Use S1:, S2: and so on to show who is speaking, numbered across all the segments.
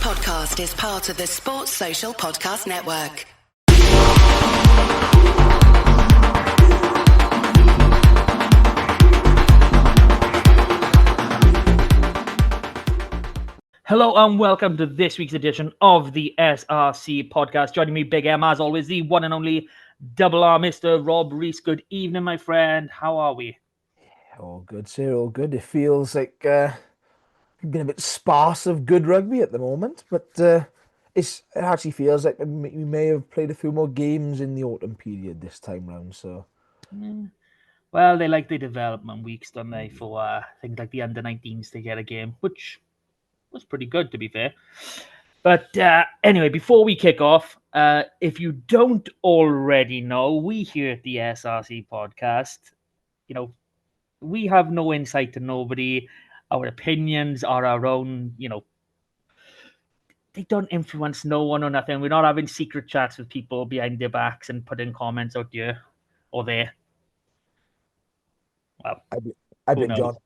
S1: podcast is part of the Sports Social Podcast Network.
S2: Hello and welcome to this week's edition of the SRC podcast. Joining me, Big M, as always, the one and only Double R, Mr. Rob Reese. Good evening, my friend. How are we?
S3: All good, sir. All good. It feels like we've been a bit sparse of good rugby at the moment, but it actually feels like we may have played a few more games in the autumn period this time round. So,
S2: well, they like the development weeks, don't they, for things like the under-19s to get a game, which was pretty good, to be fair. But anyway, before we kick off, if you don't already know, we here at the SRC podcast, we have no insight to nobody. Our opinions are our own, they don't influence no one or nothing. We're not having secret chats with people behind their backs and putting comments out here or there. Well,
S3: I blame John.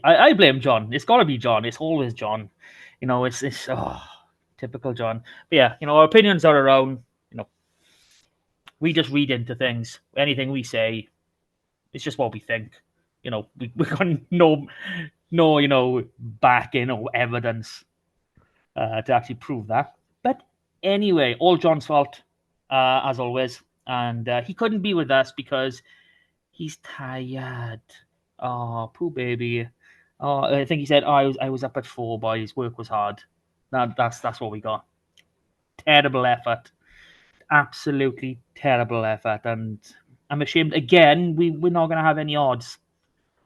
S2: I blame John. It's got to be John. It's always John. It's typical John. But yeah, our opinions are our own. We just read into things. Anything we say, it's just what we think. We got no backing or evidence to actually prove that. But anyway, all John's fault, as always. And he couldn't be with us because he's tired. Oh, poor baby. Oh, I think he said, I was up at 4, boys. Work was hard. That's what we got. Terrible effort. Absolutely terrible effort. And I'm ashamed. Again, we're not going to have any odds.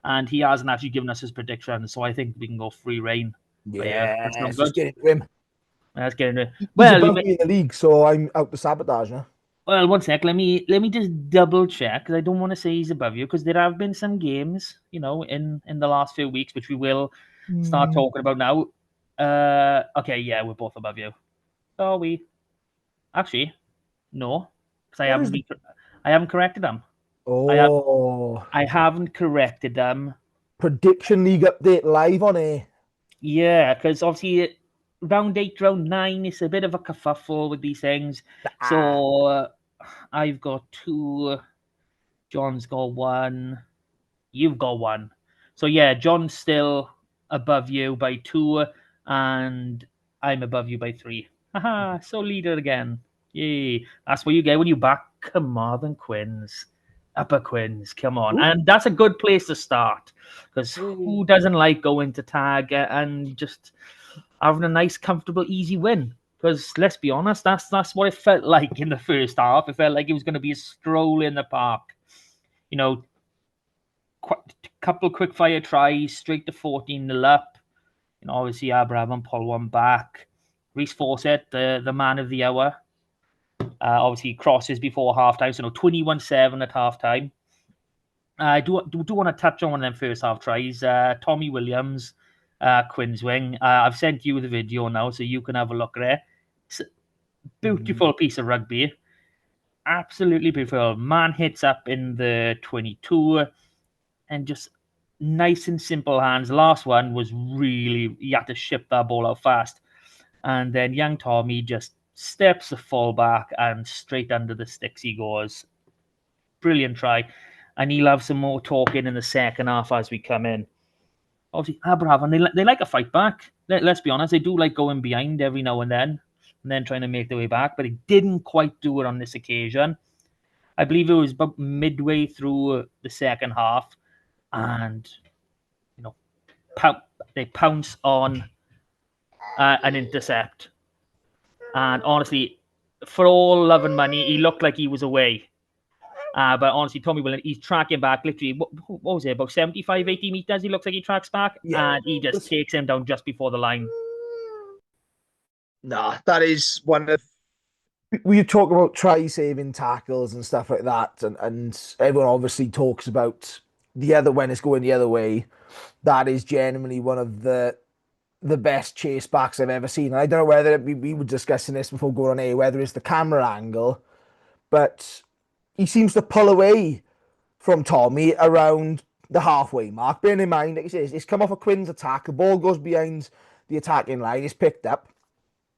S2: And he hasn't actually given us his prediction. So I think we can go free reign.
S3: Yeah, let's get into him.
S2: Let's get into it.
S3: Well, he's above me in the league, so I'm out to sabotage now.
S2: Well, one sec. Let me just double check, because I don't want to say he's above you, because there have been some games, in the last few weeks, which we will start talking about now. Okay, yeah, we're both above you. Are we? Actually, no, because I haven't corrected them.
S3: Oh,
S2: I haven't corrected them.
S3: Prediction League update live on air.
S2: Yeah, because obviously round 8, round 9, it's a bit of a kerfuffle with these things. So I've got 2. John's got 1. You've got 1. So yeah, John's still above you by 2, and I'm above you by 3. Haha, so leader again. Yay. That's what you get when you back Carmarthen Quins. Upper Quins, come on. Ooh. And that's a good place to start, because who doesn't like going to tag and just having a nice, comfortable, easy win? Because let's be honest, that's what it felt like in the first half. It felt like it was going to be a stroll in the park. Couple quick fire tries, straight to 14-0 up. Obviously Abraham pull one back. Reece Fawcett, the man of the hour. Obviously crosses before halftime, so 21-7 at halftime. I do want to touch on one of them first half tries. Tommy Williams, Quinn's wing. I've sent you the video now, so you can have a look at it. It's a beautiful piece of rugby. Absolutely beautiful. Man hits up in the 22 and just nice and simple hands. The last one was really, you had to ship that ball out fast. And then young Tommy just steps the fullback and straight under the sticks he goes. Brilliant try. And he'll have some more talking in the second half as we come in. Obviously, Abraham, they like a fight back. Let's be honest, they do like going behind every now and then trying to make their way back, but he didn't quite do it on this occasion. I believe it was about midway through the second half, and they pounce on an intercept. And honestly, for all love and money, he looked like he was away. But honestly, Tommy Williams, he's tracking back literally, what was it, about 75, 80 meters? He looks like he tracks back, and he just takes him down just before the line.
S3: Nah, that is one of... We talk about try-saving tackles and stuff like that, and everyone obviously talks about when it's going the other way. That is genuinely one of the best chase backs I've ever seen. And I don't know whether we were discussing this before going on air, whether it's the camera angle, but he seems to pull away from Tommy around the halfway mark. Bearing in mind, like he says, it's come off a Quinn's attack. The ball goes behind the attacking line. It's picked up.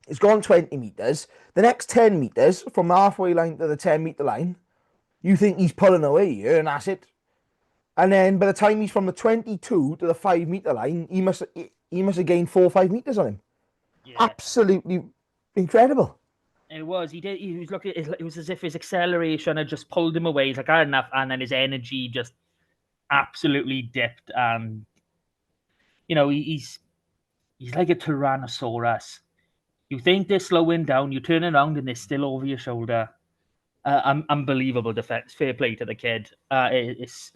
S3: It's gone 20 metres. The next 10 metres, from the halfway line to the 10-metre line, you think he's pulling away here, and that's it. And then by the time he's from the 22 to the 5-metre line, he must have gained 4 or 5 metres on him.
S2: Yeah,
S3: Absolutely incredible.
S2: it was. He did. He was looking. It was as if his acceleration had just pulled him away. He's like, I had enough, and then his energy just absolutely dipped. And he's like a tyrannosaurus. You think they're slowing down, you turn around, and they're still over your shoulder. Unbelievable defense. Fair play to the kid. It's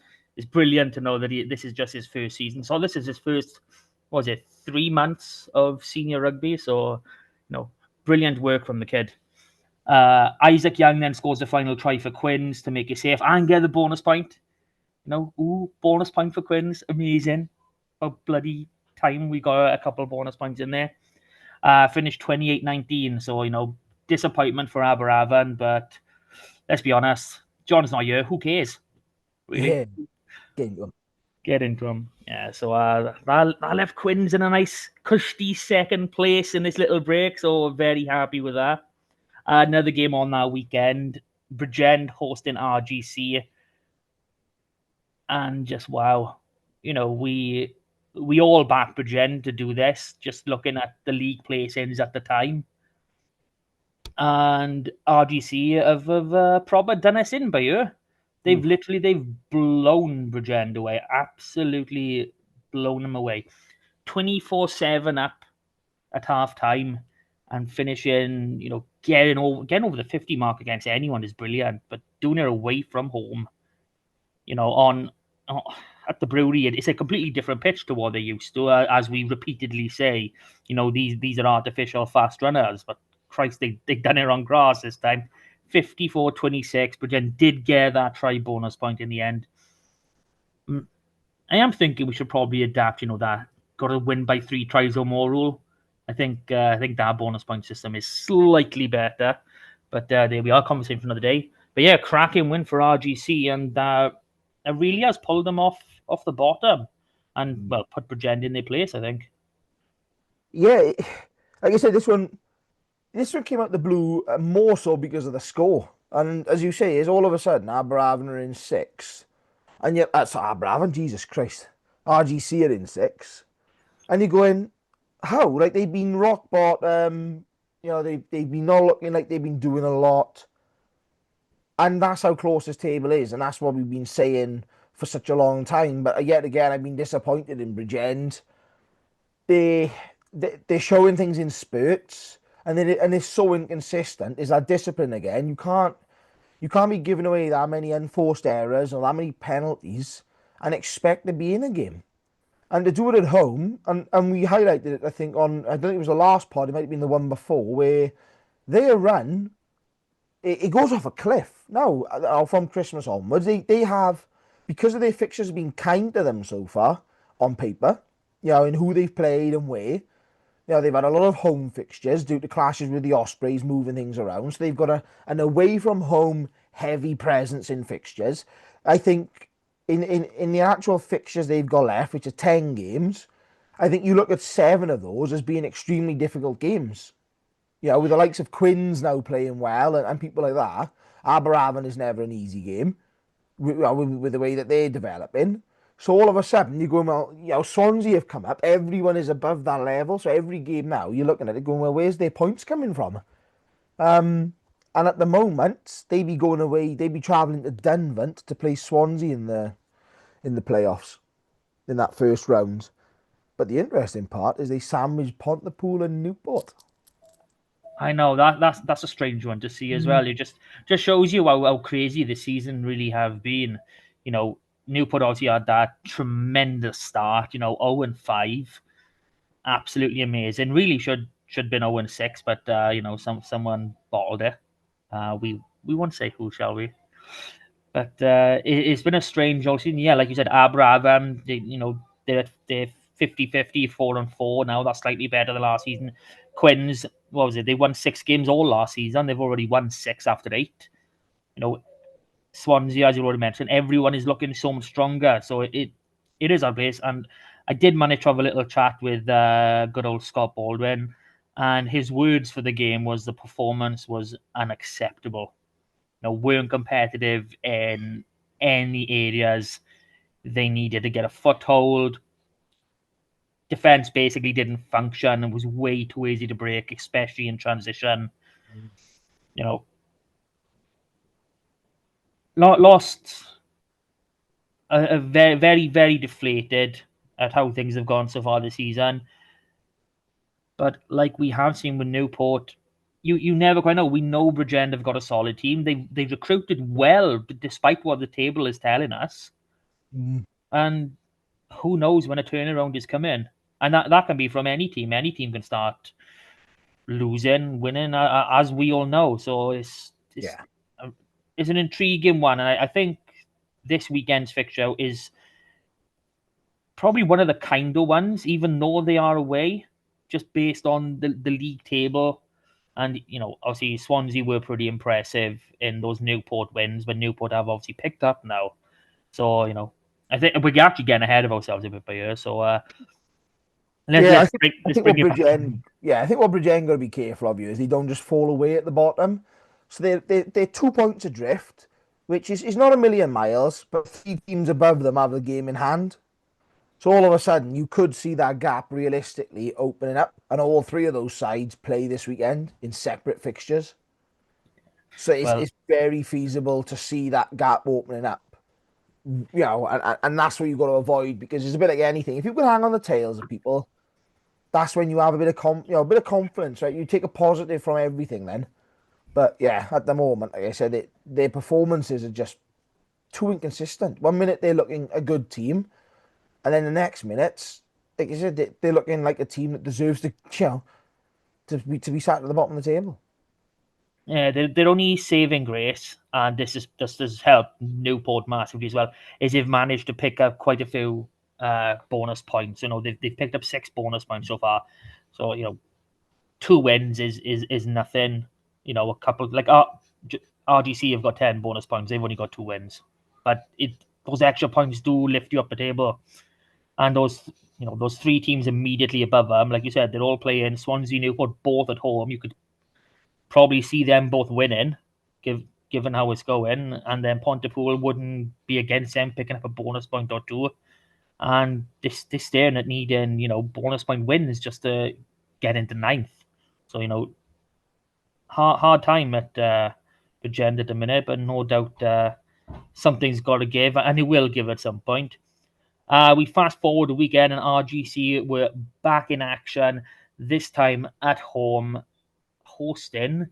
S2: brilliant to know that this is just his first season. So this is his first, what was it, 3 months of senior rugby. So, brilliant work from the kid. Isaac Young then scores the final try for Quins to make it safe and get the bonus point. Bonus point for Quins. Amazing. About bloody time we got a couple of bonus points in there. Finished 28-19. So, disappointment for Aberafan, but let's be honest, John's not here. Who cares? Really?
S3: Yeah,
S2: Get into him. Yeah, so that left Quins in a nice, cushy second place in this little break, so very happy with that. Another game on that weekend, Bridgend hosting RGC. And just, wow. We all backed Bridgend to do this, just looking at the league placings at the time. And RGC have proper done us in by you. They've blown Bridgend away. Absolutely blown them away. 24-7 up at half time and finishing, getting over the 50 mark against anyone is brilliant. But doing it away from home, at the brewery, it's a completely different pitch to what they're used to. As we repeatedly say, these are artificial fast runners, but Christ, they've done it on grass this time. 54-26, but then did get that try bonus point in the end. I am thinking we should probably adapt, that got to win by 3 tries or more rule. I think that bonus point system is slightly better, but there we are. Conversation for another day. But yeah, cracking win for RGC, and it really has pulled them off the bottom, and put Bridgend in their place, I think.
S3: Yeah, like I said, this one came out the blue more so because of the score. And as you say, is all of a sudden Aberafan are in 6th. And yet that's Aberafan, Jesus Christ. RGC are in 6th. And you're going, how? Like they've been rock bottom, they've been not looking like they've been doing a lot. And that's how close this table is, and that's what we've been saying for such a long time. But yet again, I've been disappointed in Bridgend. They're showing things in spurts, and it's so inconsistent. Is that discipline again? You can't be giving away that many enforced errors or that many penalties and expect to be in a game. And to do it at home, and we highlighted it, I think, I don't think it was the last pod, it might have been the one before, where their run, it goes off a cliff. Now, from Christmas onwards, they have, because of their fixtures being kind to them so far, on paper, in who they've played and where, they've had a lot of home fixtures due to clashes with the Ospreys moving things around. So they've got an away from home heavy presence in fixtures. I think in the actual fixtures they've got left, which are 10 games, I think you look at 7 of those as being extremely difficult games. With the likes of Quins now playing well and people like that. Aberafan is never an easy game with the way that they're developing. So all of a sudden you're going, well, Swansea have come up. Everyone is above that level. So every game now you're looking at it going, well, where's their points coming from? And at the moment they be going away. They be travelling to Dunvant to play Swansea in the playoffs in that first round. But the interesting part is they sandwich Pontypool and Newport.
S2: I know that's a strange one to see as well. It just shows you how crazy the season really have been. Newport obviously had that tremendous start. 0-5, absolutely amazing. Really should have been 0-6, but someone bottled it. We won't say who, shall we? But it's been a strange all season. Yeah, like you said, Aberafan, they're 50-50, 4-4 now. That's slightly better than last season. Quins, what was it? They won 6 games all last season. They've already won 6 after 8. Swansea, as you already mentioned, everyone is looking so much stronger. So it is our place. And I did manage to have a little chat with good old Scott Baldwin. And his words for the game was the performance was unacceptable. Weren't competitive in any areas they needed to get a foothold. Defense basically didn't function and was way too easy to break, especially in transition. You know, lost a very, very, very deflated at how things have gone so far this season. But like we have seen with Newport, you never quite know. We know Bridgend have got a solid team. They've recruited well, despite what the table is telling us. And who knows when a turnaround is coming? And that can be from any team. Any team can start losing, winning, as we all know. So it's an intriguing one, and I think this weekend's fixture is probably one of the kinder ones, even though they are away, just based on the league table. And, obviously Swansea were pretty impressive in those Newport wins, but Newport have obviously picked up now. So, I think we're actually getting ahead of ourselves a bit by here. So, let's bring it back.
S3: I think what Bridgend got to be careful of you is they don't just fall away at the bottom. So they're 2 points adrift, which is not a million miles, but 3 teams above them have the game in hand. So all of a sudden, you could see that gap realistically opening up, and all 3 of those sides play this weekend in separate fixtures. So it's very feasible to see that gap opening up. And that's what you've got to avoid, because it's a bit like anything. If you can hang on the tails of people, that's when you have a bit of confidence, right? You take a positive from everything then. But yeah, at the moment, like I said, their performances are just too inconsistent. 1 minute they're looking a good team, and then the next minute, like I said, they're looking like a team that deserves to be sat at the bottom of the table.
S2: Yeah, their only saving grace, and this has helped Newport massively as well, is they've managed to pick up quite a few bonus points. They've picked up 6 bonus points so far. So 2 wins is nothing. A couple like RGC have got 10 bonus points. They've only got 2 wins, but those extra points do lift you up the table. And those 3 teams immediately above them, like you said, they're all playing Swansea, Newport, both at home. You could probably see them both winning, given how it's going, and then Pontypool wouldn't be against them picking up a bonus point or 2. And they're staring at needing, bonus point wins just to get into 9th. So, hard time at Bridgend at the minute, but no doubt something's got to give, and it will give at some point. We fast forward a weekend, and RGC were back in action, this time at home, hosting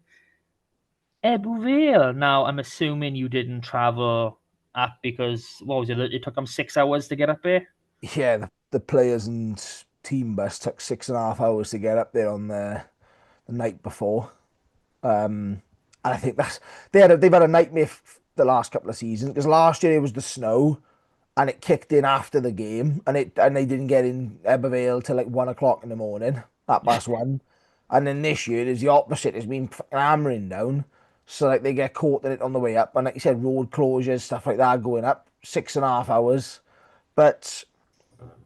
S2: Ebbw Vale. Now, I'm assuming you didn't travel up because, what was it? It took them 6 hours to get up there?
S3: Yeah, the players and team bus took 6.5 hours to get up there on the night before. And I think they've had a nightmare the last couple of seasons, because last year it was the snow and it kicked in after the game, and they didn't get in Ebbw Vale till like 1 o'clock in the morning, at past 1. And then this year is the opposite. It's been hammering down. So like they get caught in it on the way up, and like you said, road closures, stuff like that going up 6.5 hours. But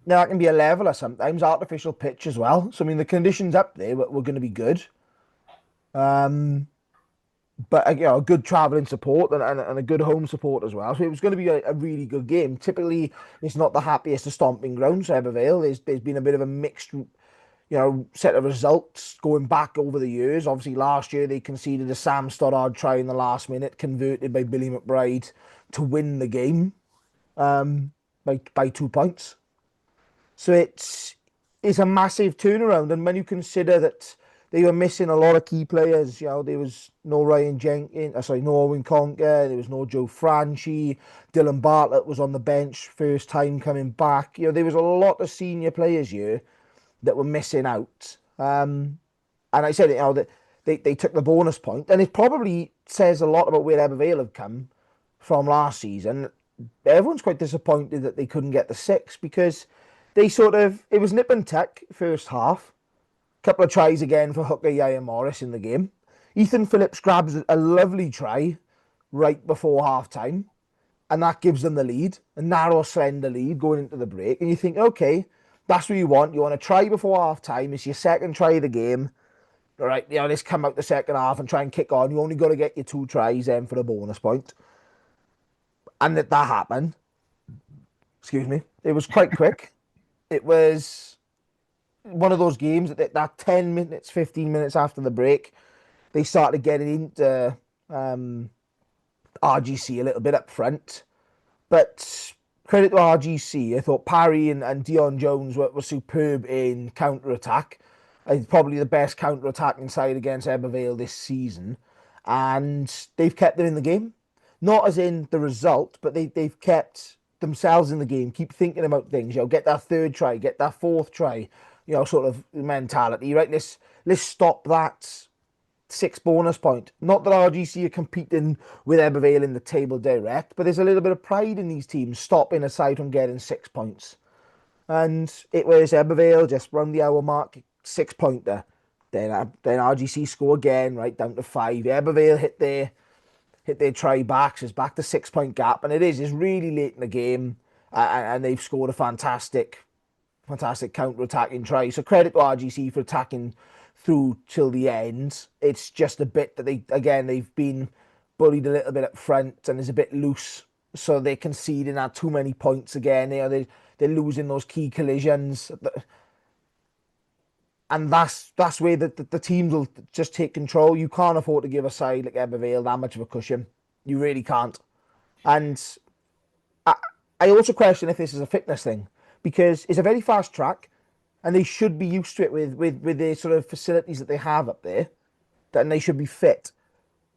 S3: now that can be a leveler sometimes, artificial pitch as well. So I mean the conditions up there were going to be good. But a good travelling support and a good home support as well. So it was going to be a really good game. Typically, it's not the happiest of stomping grounds, Ebbw Vale. There's been a bit of a mixed, set of results going back over the years. Obviously, last year they conceded a Sam Stoddard try in the last minute, converted by Billy McBride to win the game by 2 points. So it's a massive turnaround. And when you consider that they were missing a lot of key players, there was no Ryan Jenkins, no Owen Conker, there was no Joe Franchi, Dylan Bartlett was on the bench, first time coming back. There was a lot of senior players here that were missing out. And I said, that they took the bonus point, and it probably says a lot about where Ebbw Vale have come from last season. Everyone's quite disappointed that they couldn't get the 6, because it was nip and tuck first half. Couple of tries again for hooker Yaya Morris in the game. Ethan Phillips grabs a lovely try right before half time, and that gives them the lead, a narrow slender lead going into the break. And you think, okay, that's what you want. You want to try before half time. It's your second try of the game. all right, let's come out the second half and try and kick on. You only got to get your 2 tries then for a bonus point. And that happened. Excuse me. It was quite quick. It was one of those games that 10 minutes, 15 minutes after the break, they started getting into RGC a little bit up front. But credit to RGC, I thought Parry and Dion Jones were superb in counter-attack. Probably the best counter-attacking side against Ebervale this season. And they've kept them in the game. Not as in the result, but they've kept themselves in the game, keep thinking about things, get that 3rd try, get that 4th try, sort of mentality, right? Let's stop that 6 bonus point. Not that RGC are competing with Ebervale in the table direct, but there's a little bit of pride in these teams stopping a side from getting 6 points. And it was Ebervale just round the hour mark, 6-pointer. Then RGC score again, right down to 5. Ebervale hit their try backs. It's back to 6-point gap, and it's really late in the game, and they've scored a fantastic counter-attacking try. So credit to RGC for attacking through till the end. It's just a bit that they've been bullied a little bit up front and is a bit loose. So they're conceding that too many points again. They're losing those key collisions. And that's where the teams will just take control. You can't afford to give a side like Ebervale that much of a cushion. You really can't. And I also question if this is a fitness thing, because it's a very fast track and they should be used to it with the sort of facilities that they have up there, and they should be fit.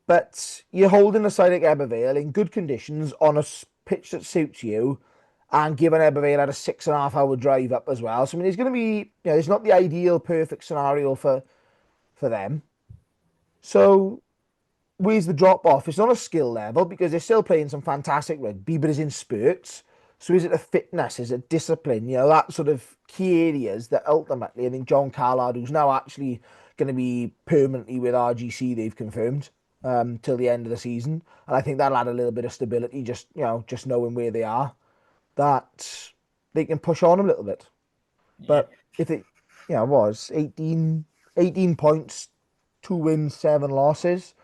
S3: But you're holding a side like Ebervale in good conditions on a pitch that suits you, and given Ebervale had a 6.5 hour drive up as well. So, I mean, it's going to be, it's not the ideal perfect scenario for them. So, where's the drop off? It's not a skill level because they're still playing some fantastic rugby, but it's in spurts. So is it a fitness? Is it discipline? That sort of key areas that ultimately, I think John Callard, who's now actually going to be permanently with RGC, they've confirmed, till the end of the season. And I think that'll add a little bit of stability, just knowing where they are, that they can push on a little bit. Yeah. But if it, was 18 points, 2 wins, 7 losses.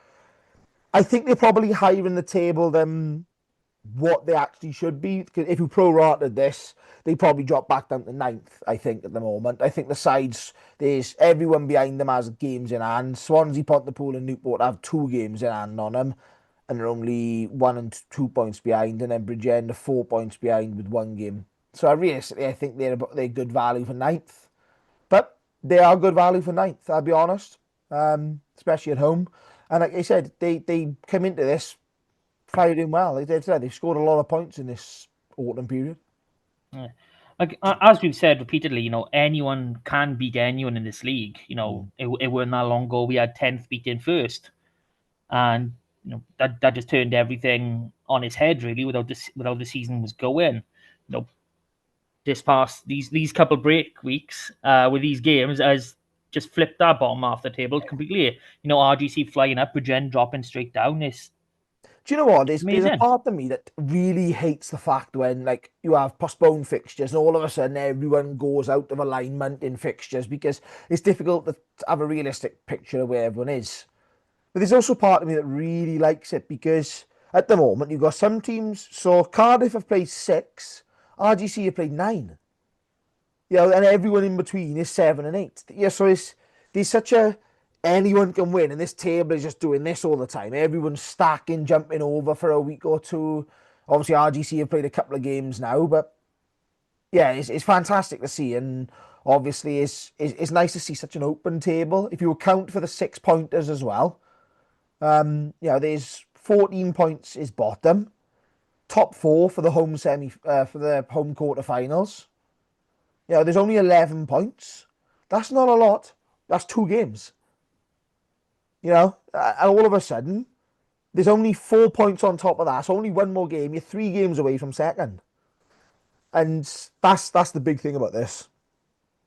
S3: I think they're probably higher in the table than what they actually should be. If you prorated this, they probably drop back down to 9th, I think, at the moment. I think the sides, there's everyone behind them has games in hand. Swansea, Pontypool and Newport have 2 games in hand on them, and they're only 1 and 2 points behind, and then Bridgend are 4 points behind with 1 game. So realistically, I think they're good value for 9th. But they are good value for 9th, I'll be honest, especially at home. And like I said, they come into this firing well. They've scored a lot of points in this autumn period.
S2: Yeah. Like as we've said repeatedly, anyone can beat anyone in this league. It wasn't that long ago we had 10th beating first, and that just turned everything on its head really. Without the season was going, this past these couple break weeks with these games has just flipped that bottom half of the table completely. RGC flying up, Bridgend dropping straight down. Do
S3: you know what? There's a part of me that really hates the fact when you have postponed fixtures and all of a sudden everyone goes out of alignment in fixtures, because it's difficult to have a realistic picture of where everyone is. But there's also part of me that really likes it, because at the moment you've got some teams. So Cardiff have played 6, RGC have played 9. And everyone in between is 7 and 8. So there's such a anyone can win, and this table is just doing this all the time. Everyone's stacking, jumping over for a week or two. Obviously, RGC have played a couple of games now, but yeah, it's fantastic to see, and obviously it's nice to see such an open table. If you account for the 6-pointers as well, there's 14 points is bottom, top 4 for the home for the home quarterfinals. There's only 11 points. That's not a lot. That's 2 games. And all of a sudden, there's only 4 points on top of that. So only 1 more game. You're 3 games away from second. And that's the big thing about this.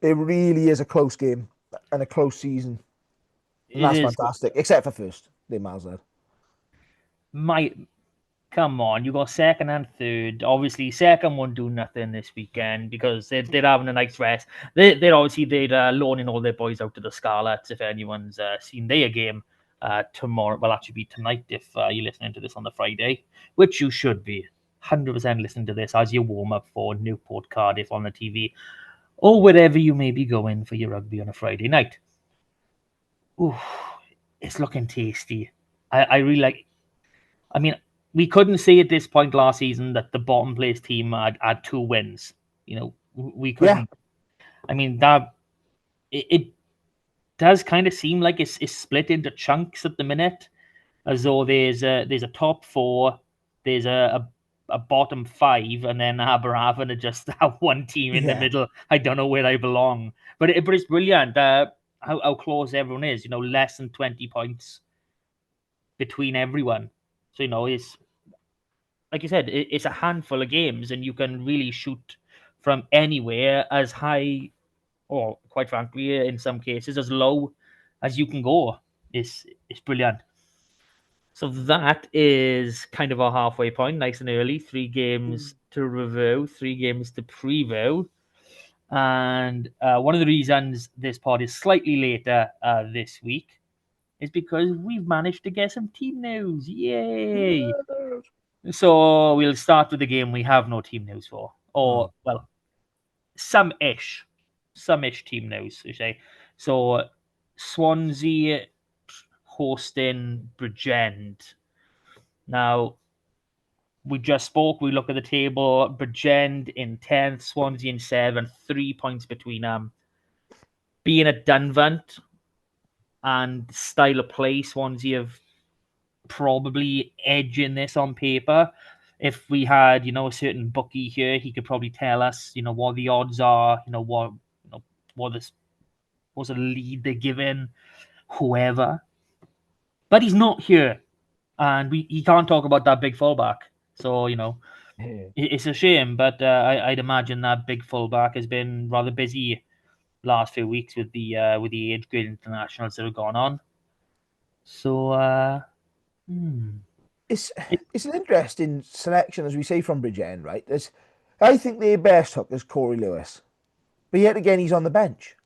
S3: It really is a close game and a close season. And that's fantastic. Except for first. They're miles ahead.
S2: Come on, you got second and third. Obviously, second won't do nothing this weekend because they're having a nice rest. They're loaning all their boys out to the Scarlets. If anyone's seen their game tomorrow, well, actually be tonight if you're listening to this on the Friday, which you should be. 100% listen to this as you warm up for Newport Cardiff on the TV or wherever you may be going for your rugby on a Friday night. Ooh, it's looking tasty. I really like. I mean, we couldn't say at this point last season that the bottom place team had 2 wins. We
S3: Yeah,
S2: couldn't. I mean, it does kind of seem like it's split into chunks at the minute, as though there's a top four, there's a bottom five, and then Aberafan are just that one team in the
S3: yeah.
S2: middle. I don't know where I belong, but it's brilliant how close everyone is. Less than 20 points between everyone. So it's like you said, it's a handful of games, and you can really shoot from anywhere as high, or quite frankly, in some cases, as low as you can go. It's brilliant. So that is kind of our halfway point, nice and early. 3 games to review, 3 games to preview. And one of the reasons this pod is slightly later this week is because we've managed to get some team news. Yay! So we'll start with the game we have no team news for, or well, some-ish team news. You say so. Swansea hosting Bridgend. Now we just spoke. We look at the table. Bridgend in 10th, Swansea in 7th, 3 points between them. Being a Dunvant and style of play, Swansea have probably edging this on paper. If we had, a certain bookie here, he could probably tell us, what the odds are, what this what's the lead they're giving, whoever. But he's not here, and he can't talk about that big fullback. So it's a shame, but I'd imagine that big fullback has been rather busy last few weeks with the age grade internationals that have gone on. So
S3: It's it's an interesting selection, as we say, from Bridgend, right? I think their best hook is Corey Lewis, but yet again he's on the bench.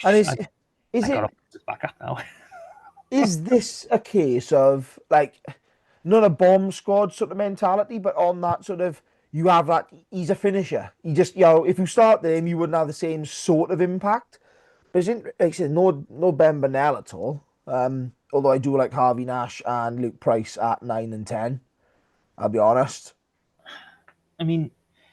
S3: And is
S2: I got
S3: it
S2: to back up now.
S3: is this a case of like not a bomb squad sort of mentality, but on that sort of you have that he's a finisher. He just if you start there, you wouldn't have the same sort of impact. But like I said, no Ben Burnell at all. Although I do like Harvey Nash and Luke Price at 9 and 10. I'll be honest.
S2: I mean,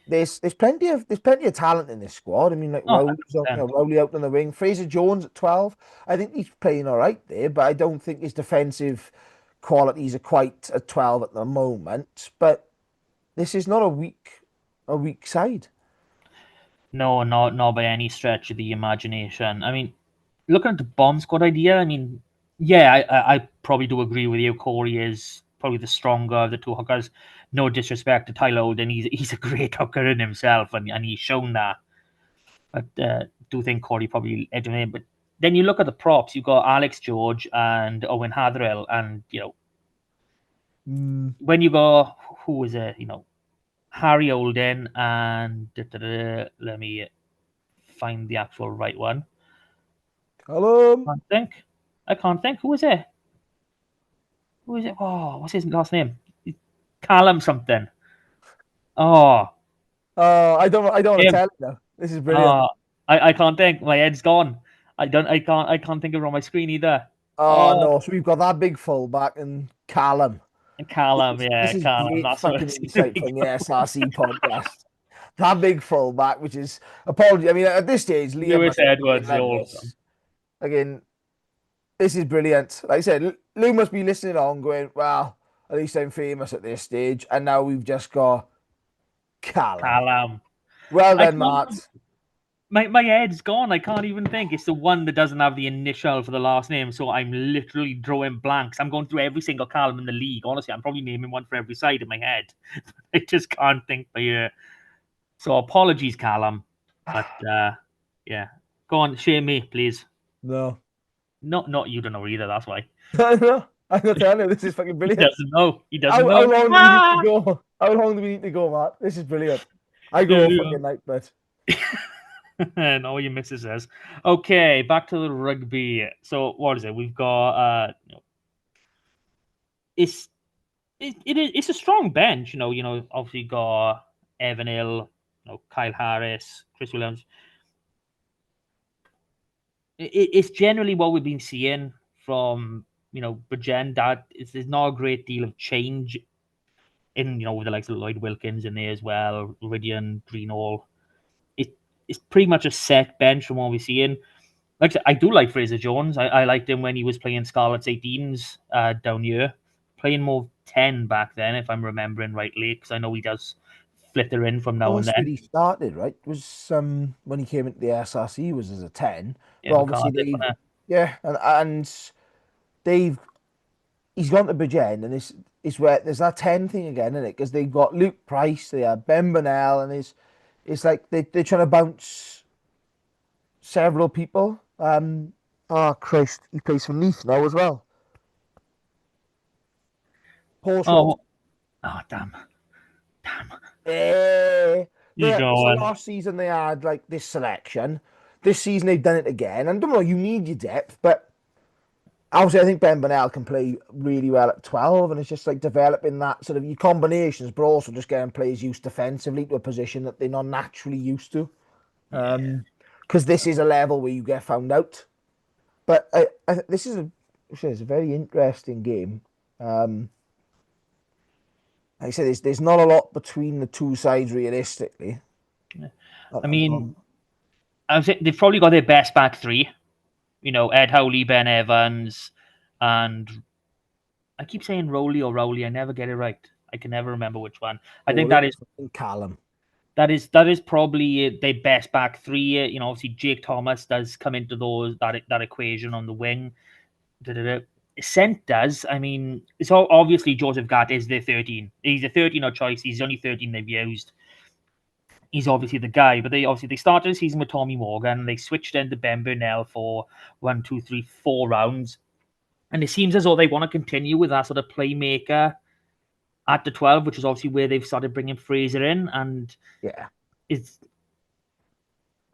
S3: There's plenty of talent in this squad. I mean, like
S2: no,
S3: Rowley out on the wing, Fraser Jones at 12. I think he's playing all right there, but I don't think his defensive qualities are quite at 12 at the moment. But this is not a weak side.
S2: no, not by any stretch of the imagination. I mean, looking at the bomb squad idea, I mean, yeah, I probably do agree with you. Corey is probably the stronger of the two hookers. No disrespect to Tyler Holden, he's a great hooker in himself, and he's shown that. But do think Corey probably edged him in. But then you look at the props. You got Alex George and Owen Hatherill, and when you go, who was it? Harry Holden and let me find the actual right one.
S3: Hello.
S2: I can't think. Who is it? Who is it? Oh, what's his last name? Callum something. Oh,
S3: I don't want to
S2: him.
S3: tell you now. This is brilliant.
S2: Oh, I can't think. My head's gone. I can't think of it on my screen either.
S3: Oh
S2: Oh,
S3: no, so we've got that big fullback and Callum.
S2: Callum,
S3: This
S2: yeah,
S3: is
S2: Callum.
S3: great
S2: That's what
S3: fucking
S2: it's gonna
S3: insight
S2: be
S3: from the
S2: called.
S3: SRC podcast. That big fullback, which is apology. I mean, at this stage, Liam
S2: Lewis
S3: must be
S2: Edwards, the
S3: loving
S2: old
S3: this. Again, this is brilliant. Like I said, Lou must be listening on, going, "Well, at least I'm famous at this stage." And now we've just got Callum.
S2: Callum.
S3: Well
S2: I
S3: done,
S2: can't.
S3: Matt.
S2: My head's gone. I can't even think. It's the one that doesn't have the initial for the last name, so I'm literally drawing blanks. I'm going through every single Callum in the league. Honestly, I'm probably naming one for every side in my head. I just can't think by ear. So apologies, Callum. But yeah, go on, shame me, please.
S3: No,
S2: Not you don't know either. That's why.
S3: no. I'm not telling you, this is fucking
S2: He
S3: brilliant.
S2: doesn't know. He doesn't
S3: How
S2: know.
S3: long do we need to
S2: Ah!
S3: go? How long do we need to go, Matt? This is brilliant. I go
S2: Yeah,
S3: all
S2: yeah.
S3: fucking night, but
S2: And all your missus says. Okay, back to the rugby. So what is it? We've got it's it's a strong bench. Obviously got Evan Hill, Kyle Harris, Chris Williams. It's generally what we've been seeing from Bridgen. There's not a great deal of change in with the likes of Lloyd Wilkins in there as well, Ridian, Greenall. It's pretty much a set bench from what we're seeing. Like I said, I do like Fraser Jones. I liked him when he was playing Scarlets 18s down here, playing more 10 back then, if I'm remembering rightly, because I know he does flitter in from now and
S3: that's where
S2: then.
S3: he started, right? Was when he came into the SRC was as a 10.
S2: Yeah,
S3: But
S2: for
S3: obviously
S2: Cardiff,
S3: they've
S2: wasn't
S3: yeah, and they've he's gone to Bridgen and it's where there's that 10 thing again, isn't it? Because they've got Luke Price, they have Ben Burnell, and it's like they're trying to bounce several people. Oh Christ, he plays for Leith now as well. Paul Short.
S2: Oh, oh, damn.
S3: Eh,
S2: You
S3: so
S2: go.
S3: last season they had like this selection. This season they've done it again. And don't know, you need your depth, but obviously I think Ben Burnell can play really well at 12, and it's just like developing that sort of your combinations, but also just getting players used defensively to a position that they're not naturally used to.
S2: Yeah.
S3: Because this is a level where you get found out. But this is it's a very interesting game. Like I said, there's not a lot between the two sides realistically.
S2: I mean, I would say they've probably got their best back three. Ed Howley, Ben Evans, and I keep saying Rowley or Rowley. I never get it right. I can never remember which one. I think that is
S3: Callum.
S2: that is probably their best back three. Obviously Jake Thomas does come into that equation on the wing. Sent does. I mean, it's obviously Joseph Gatt is their 13. He's a 13 choice. He's only 13 they've used. He's obviously the guy, but they started the season with Tommy Morgan. They switched into Ben Burnell for 1, 2, 3, 4 rounds, and it seems as though they want to continue with that sort of playmaker at the 12, which is obviously where they've started bringing Fraser in, and
S3: yeah,
S2: it's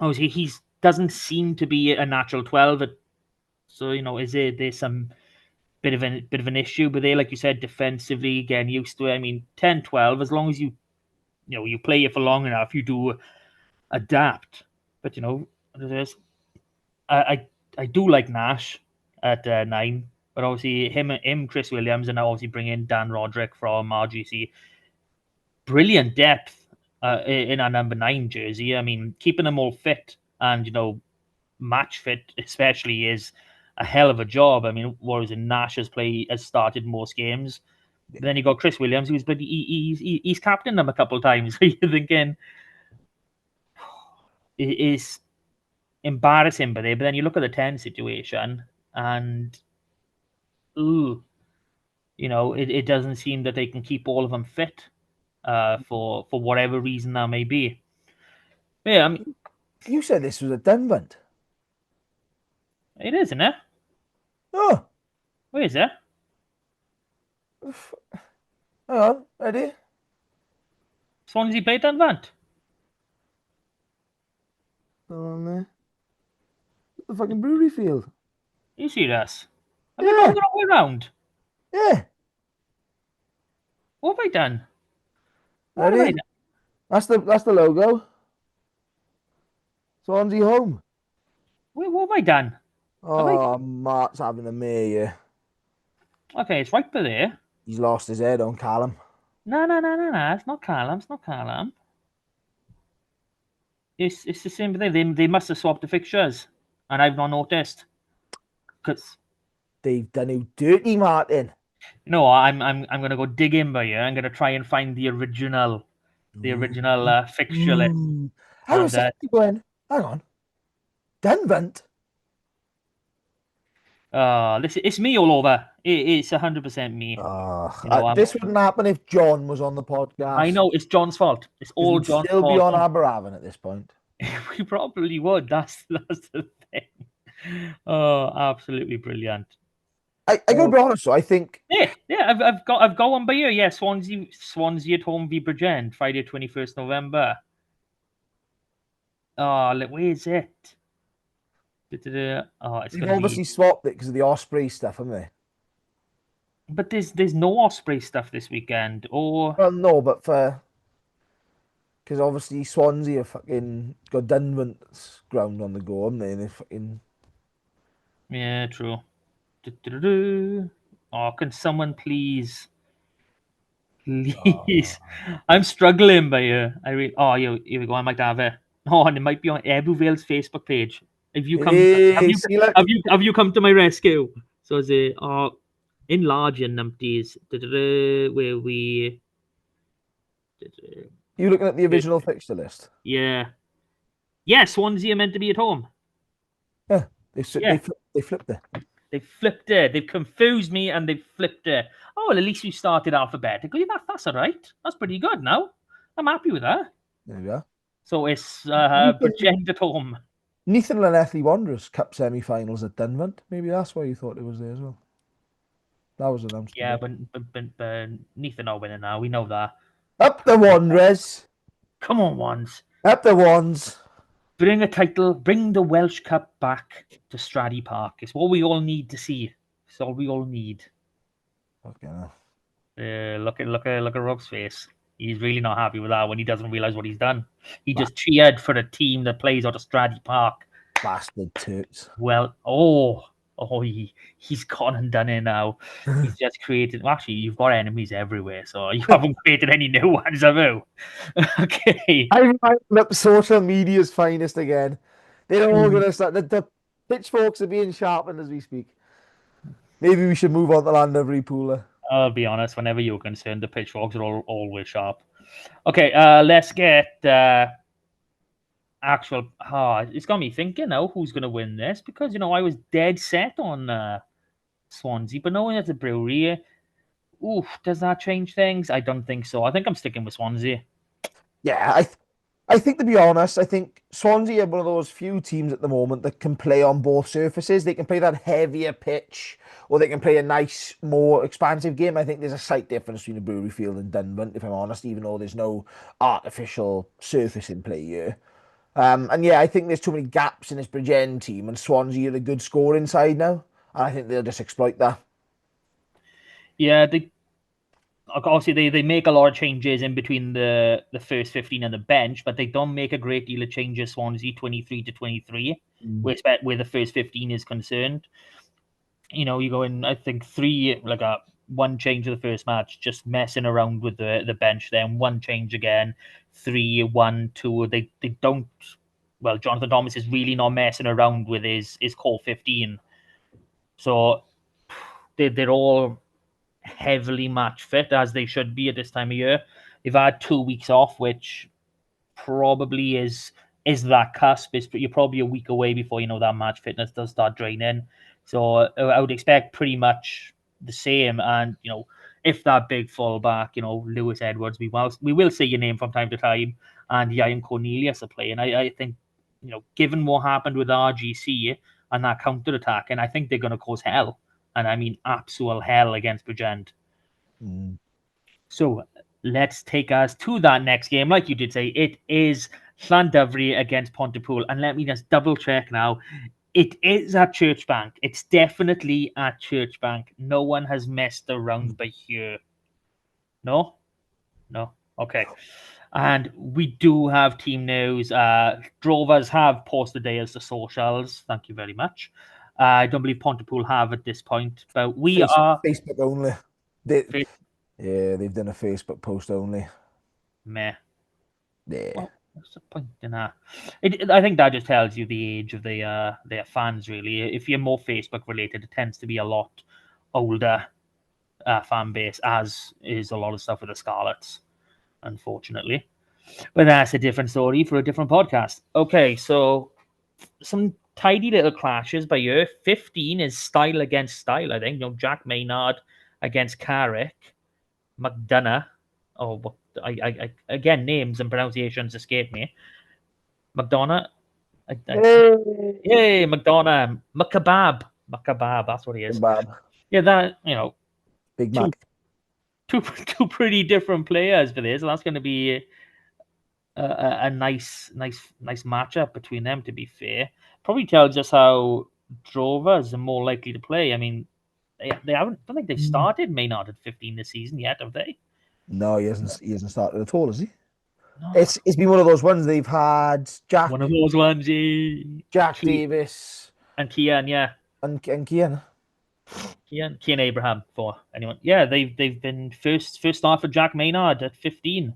S2: obviously he doesn't seem to be a natural 12. So is there's some bit of an issue, but they, like you said, defensively getting used to it. I mean, 10, 12, as long as you play it for long enough, you do adapt. But I I do like Nash at 9, but obviously him, Chris Williams, and now obviously bring in Dan Roderick from RGC. Brilliant depth in our number 9 jersey. I mean, keeping them all fit and match fit especially is a hell of a job. I mean, what is it? Nash has started most games. But then you got Chris Williams, but he's captained them a couple of times. So you're thinking it is embarrassing, but then you look at the 10 situation and ooh, it doesn't seem that they can keep all of them fit for whatever reason that may be. Yeah, I mean,
S3: you said this was a Denvent.
S2: it is, isn't it?
S3: Oh,
S2: Where is it?
S3: hang on, ready?
S2: Swansea played Dunvant.
S3: On there. The fucking brewery field.
S2: You serious? Have I
S3: Yeah,
S2: gone the wrong way round?
S3: yeah.
S2: What have I done? What have I
S3: Ready?
S2: done?
S3: That's the logo. Swansea home.
S2: What have I done? Have I?
S3: Oh, Mark's having a mare.
S2: Okay, it's right by there.
S3: He's lost his head on Callum.
S2: No. It's not Callum. It's not Callum. It's the same thing. They must have swapped the fixtures, and I've not noticed. Because
S3: They've done you dirty, Martin.
S2: I'm gonna go dig in by here. I'm gonna try and find the original fixture list.
S3: I
S2: And
S3: was going, hang on. Denvent?
S2: it's me all over. It's 100% me.
S3: This wouldn't happen if John was on the podcast.
S2: I know it's John's fault. It's
S3: Because
S2: all
S3: we'd
S2: John's
S3: still
S2: fault.
S3: be on Aberravon at this point.
S2: We probably would. That's the thing. Oh, absolutely brilliant.
S3: I gotta be honest, though, I think
S2: Yeah. I've got one by you. Yeah, Swansea at home v Bridgend, Friday 21st November. Oh, where is it? Oh, it's
S3: they've
S2: gonna be.
S3: obviously swapped it because of the Osprey stuff, haven't they?
S2: But there's no Osprey stuff this weekend. Or
S3: Well, no, but because obviously Swansea have fucking got Dunwant's ground on the go, haven't they? And they fucking
S2: yeah, true. Oh, can someone please? Please, I'm struggling by Oh, here we go. I might have it. Oh, and it might be on Ebbw Facebook page. Have you come?
S3: hey, see, look,
S2: Have you come to my rescue? So is it? Enlarging numpties. Where we?
S3: you looking at the original fixture list?
S2: Yeah. Yeah, Swansea are meant to be at home.
S3: Yeah,
S2: Yeah.
S3: they flipped it.
S2: They flipped it. They've confused me and they've flipped it. Oh, well, at least we started alphabetically. That's all right. That's pretty good now. I'm happy with that.
S3: There we are.
S2: So it's
S3: Nathan,
S2: Bridgend at home.
S3: Nathan Lanethley Wanderers Cup semi-finals at Dunwant. Maybe that's why you thought it was there as well. That was announced
S2: Yeah,
S3: today.
S2: but Nathan are winning now. We know that.
S3: Up the Wanderers.
S2: Come on, ones.
S3: Up the Wands.
S2: Bring a title. Bring the Welsh Cup back to Straddy Park. It's what we all need to see. It's all we all need.
S3: Okay.
S2: Look at Rob's face. He's really not happy with that when he doesn't realize what he's done. He just cheered for a team that plays out of Straddy Park.
S3: Bastard toots.
S2: Well, he's gone and done it now. He's just created. Well, actually, you've got enemies everywhere, so you haven't created any new ones, have you? Okay.
S3: I'm up social media's finest again. They're all gonna start. The pitchforks are being sharpened as we speak. Maybe we should move on to Llandovery Pooler.
S2: I'll be honest. Whenever you're concerned, the pitchforks are always sharp. Okay. Let's get actual. It's got me thinking now. Who's gonna win this? Because I was dead set on Swansea, but knowing it's a brewery. Oof, does that change things? I don't think so. I think I'm sticking with Swansea.
S3: Yeah, I think to be honest, I think Swansea are one of those few teams at the moment that can play on both surfaces. They can play that heavier pitch, or they can play a nice, more expansive game. I think there's a slight difference between a brewery field and Dunwant, if I'm honest, even though there's no artificial surface in play here. And yeah, I think there's too many gaps in this Bridgend team, and Swansea are a good scoring side now. And I think they'll just exploit that.
S2: Yeah, obviously they make a lot of changes in between the first 15 and the bench, but they don't make a great deal of changes. Swansea 23 to 23, where the first 15 is concerned. You go in, I think one change of the first match, just messing around with the bench. Then one change again, 3, 1, 2. They don't. Well, Jonathan Thomas is really not messing around with his core 15. So they're all heavily match fit as they should be at this time of year. They've had 2 weeks off, which probably is that cusp. You're probably a week away before that match fitness does start draining. So I would expect pretty much the same. And if that big fullback, Lewis Edwards, we will say your name from time to time, and Ian Cornelius are playing. I think given what happened with RGC and that counter attack, and I think they're going to cause hell. And I mean absolute hell against Bridgend. So let's take us to that next game. Like you did say, it is Llandovery against Pontypool. And let me just double check now. It is at Churchbank. It's definitely at Churchbank. No one has messed around by here. No? No? Okay. And we do have team news. Drovers have posted theirs to socials. Thank you very much. I don't believe Pontypool have at this point, but we are
S3: Facebook only. They've done a Facebook post only.
S2: meh.
S3: Yeah.
S2: Well, what's the point in that? I think that just tells you the age of their fans. Really, if you're more Facebook related, it tends to be a lot older fan base, as is a lot of stuff with the Scarlets, unfortunately. But that's a different story for a different podcast. Okay, so some tidy little clashes by year. 15 is style against style, I think. Jack Maynard against Carrick. McDonough. Oh, I again, names and pronunciations escape me. McDonough. Yay, McDonough. Macabab. That's what he is.
S3: Kebab.
S2: Yeah, that
S3: Big
S2: two
S3: Mac.
S2: two pretty different players for this. And that's going to be a nice matchup between them. To be fair, probably tells us how Drovers are more likely to play. I mean, they haven't. I don't think they've started Maynard at 15 this season yet, have they?
S3: No, he hasn't. He hasn't started at all, has he?
S2: No,
S3: It's been one of those ones they've had
S2: one of those ones.
S3: Jack Davis,
S2: And Kian, yeah.
S3: and Kian.
S2: Kian Abraham for anyone. Yeah, they've been first start for Jack Maynard at 15.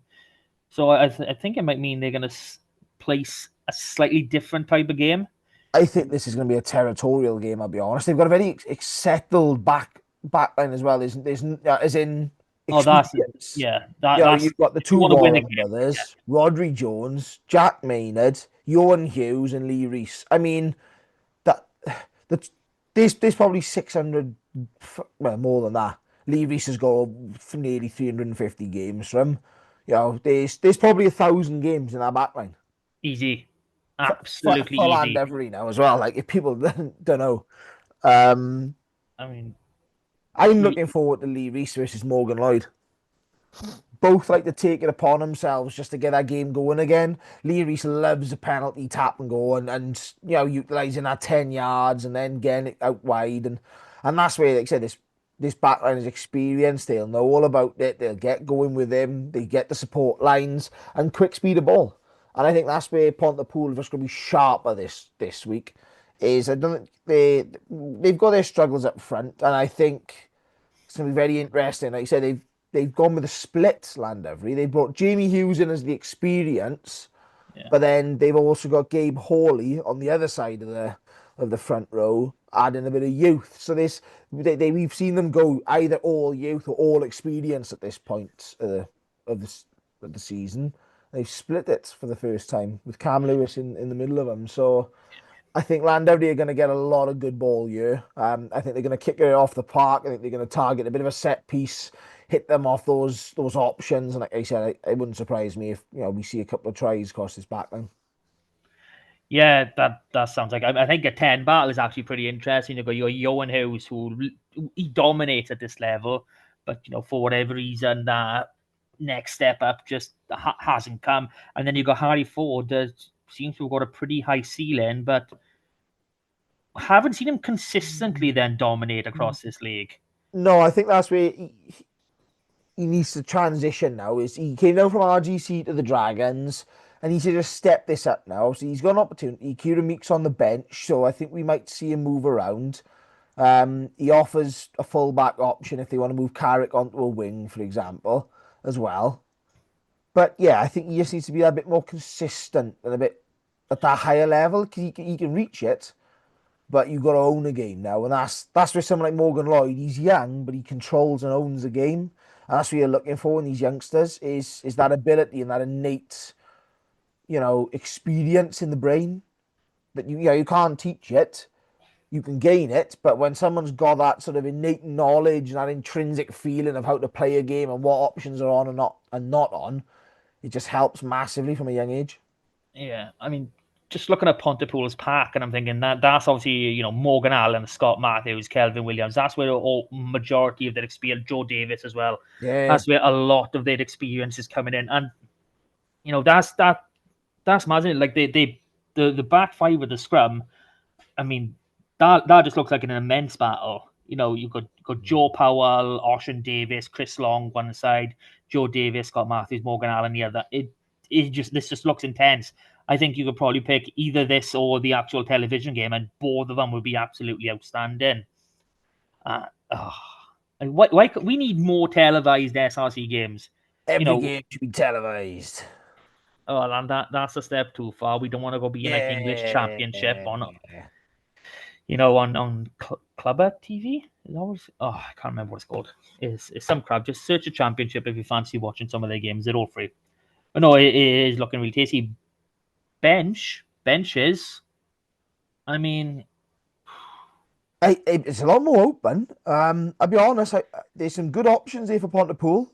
S2: So I think it might mean they're going to place a slightly different type of game.
S3: I think this is going to be a territorial game. I'll be honest. They've got a very settled backline as well. There's as in
S2: Oh, that's
S3: experience.
S2: yeah. That's
S3: You've got the
S2: if you
S3: two
S2: want to win a
S3: Warren
S2: game.
S3: brothers, Rodri Jones, Jack Maynard, Johan Hughes, and Lee Reese. I mean, that that there's probably 600, well, more than that. Lee Reese has got nearly 350 games from. There's probably 1,000 games in that backline
S2: Easy, absolutely
S3: for
S2: easy.
S3: Landovery now as well. Like if people don't know, um,
S2: I mean,
S3: I'm looking forward to Lee Reese versus Morgan Lloyd. Both like to take it upon themselves just to get that game going again. Lee Reese loves a penalty tap and go and utilising that 10 yards and then getting it out wide and that's where, like I said, this back line is experienced. They'll know all about it. They'll get going with him. They get the support lines and quick speed of ball. And I think that's where Pontypool are just going to be sharper this week. Is I don't they've got their struggles up front, and I think it's going to be very interesting. Like I said, they've gone with a split Landovery. They brought Jamie Hughes in as the experience,
S2: yeah.
S3: but then they've also got Gabe Hawley on the other side of the front row, adding a bit of youth. So we've seen them go either all youth or all experience at this point of the season. They've split it for the first time with Cam Lewis in the middle of them. So I think Landovery are going to get a lot of good ball here. I think they're going to kick it off the park. I think they're going to target a bit of a set piece, hit them off those options. And like I said, it wouldn't surprise me if we see a couple of tries across this backline.
S2: Yeah, that sounds like. I think a 10 battle is actually pretty interesting. You've got your Johan Hughes, who he dominates at this level, but for whatever reason, that next step up just hasn't come. And then you've got Harry Ford, that seems to have got a pretty high ceiling, but haven't seen him consistently then dominate across this league.
S3: No, I think that's where he needs to transition now. Is he came down from RGC to the Dragons and he needs to just step this up now. So he's got an opportunity. Kieran Meek's on the bench, so I think we might see him move around. He offers a fullback option if they want to move Carrick onto a wing, for example, as well. But yeah, I think he just needs to be a bit more consistent and a bit at that higher level because he can reach it, but you've got to own a game now, and that's where someone like Morgan Lloyd, he's young, but he controls and owns the game, and that's what you're looking for in these youngsters is that ability and that innate, experience in the brain that you can't teach it. You can gain it, but when someone's got that sort of innate knowledge and that intrinsic feeling of how to play a game and what options are on and not on, it just helps massively from a young age.
S2: Yeah, I mean, just looking at Pontypool's pack, and I'm thinking that's obviously Morgan Allen, Scott Matthews, Kelvin Williams. That's where the majority of their experience. Joe Davis as well.
S3: Yeah,
S2: That's where a lot of their experience is coming in, and that's magic. Like the back five of the scrum. I mean, that just looks like an immense battle. You've got Joe Powell, Ocean Davis, Chris Long one side, Joe Davis, Scott Matthews, Morgan Allen the other. This just looks intense. I think you could probably pick either this or the actual television game, and both of them would be absolutely outstanding. Oh, why we need more televised SRC games?
S3: every game should be televised.
S2: Oh, and that's a step too far. We don't want to go be in like English
S3: Yeah.
S2: Championship on Clubber TV. Always, I can't remember what it's called. It's some crap. Just search a Championship if you fancy watching some of their games. They're all free. But no, it is looking really tasty. Benches. I mean,
S3: It's a lot more open. I'll be honest. There's some good options here for Pontypool.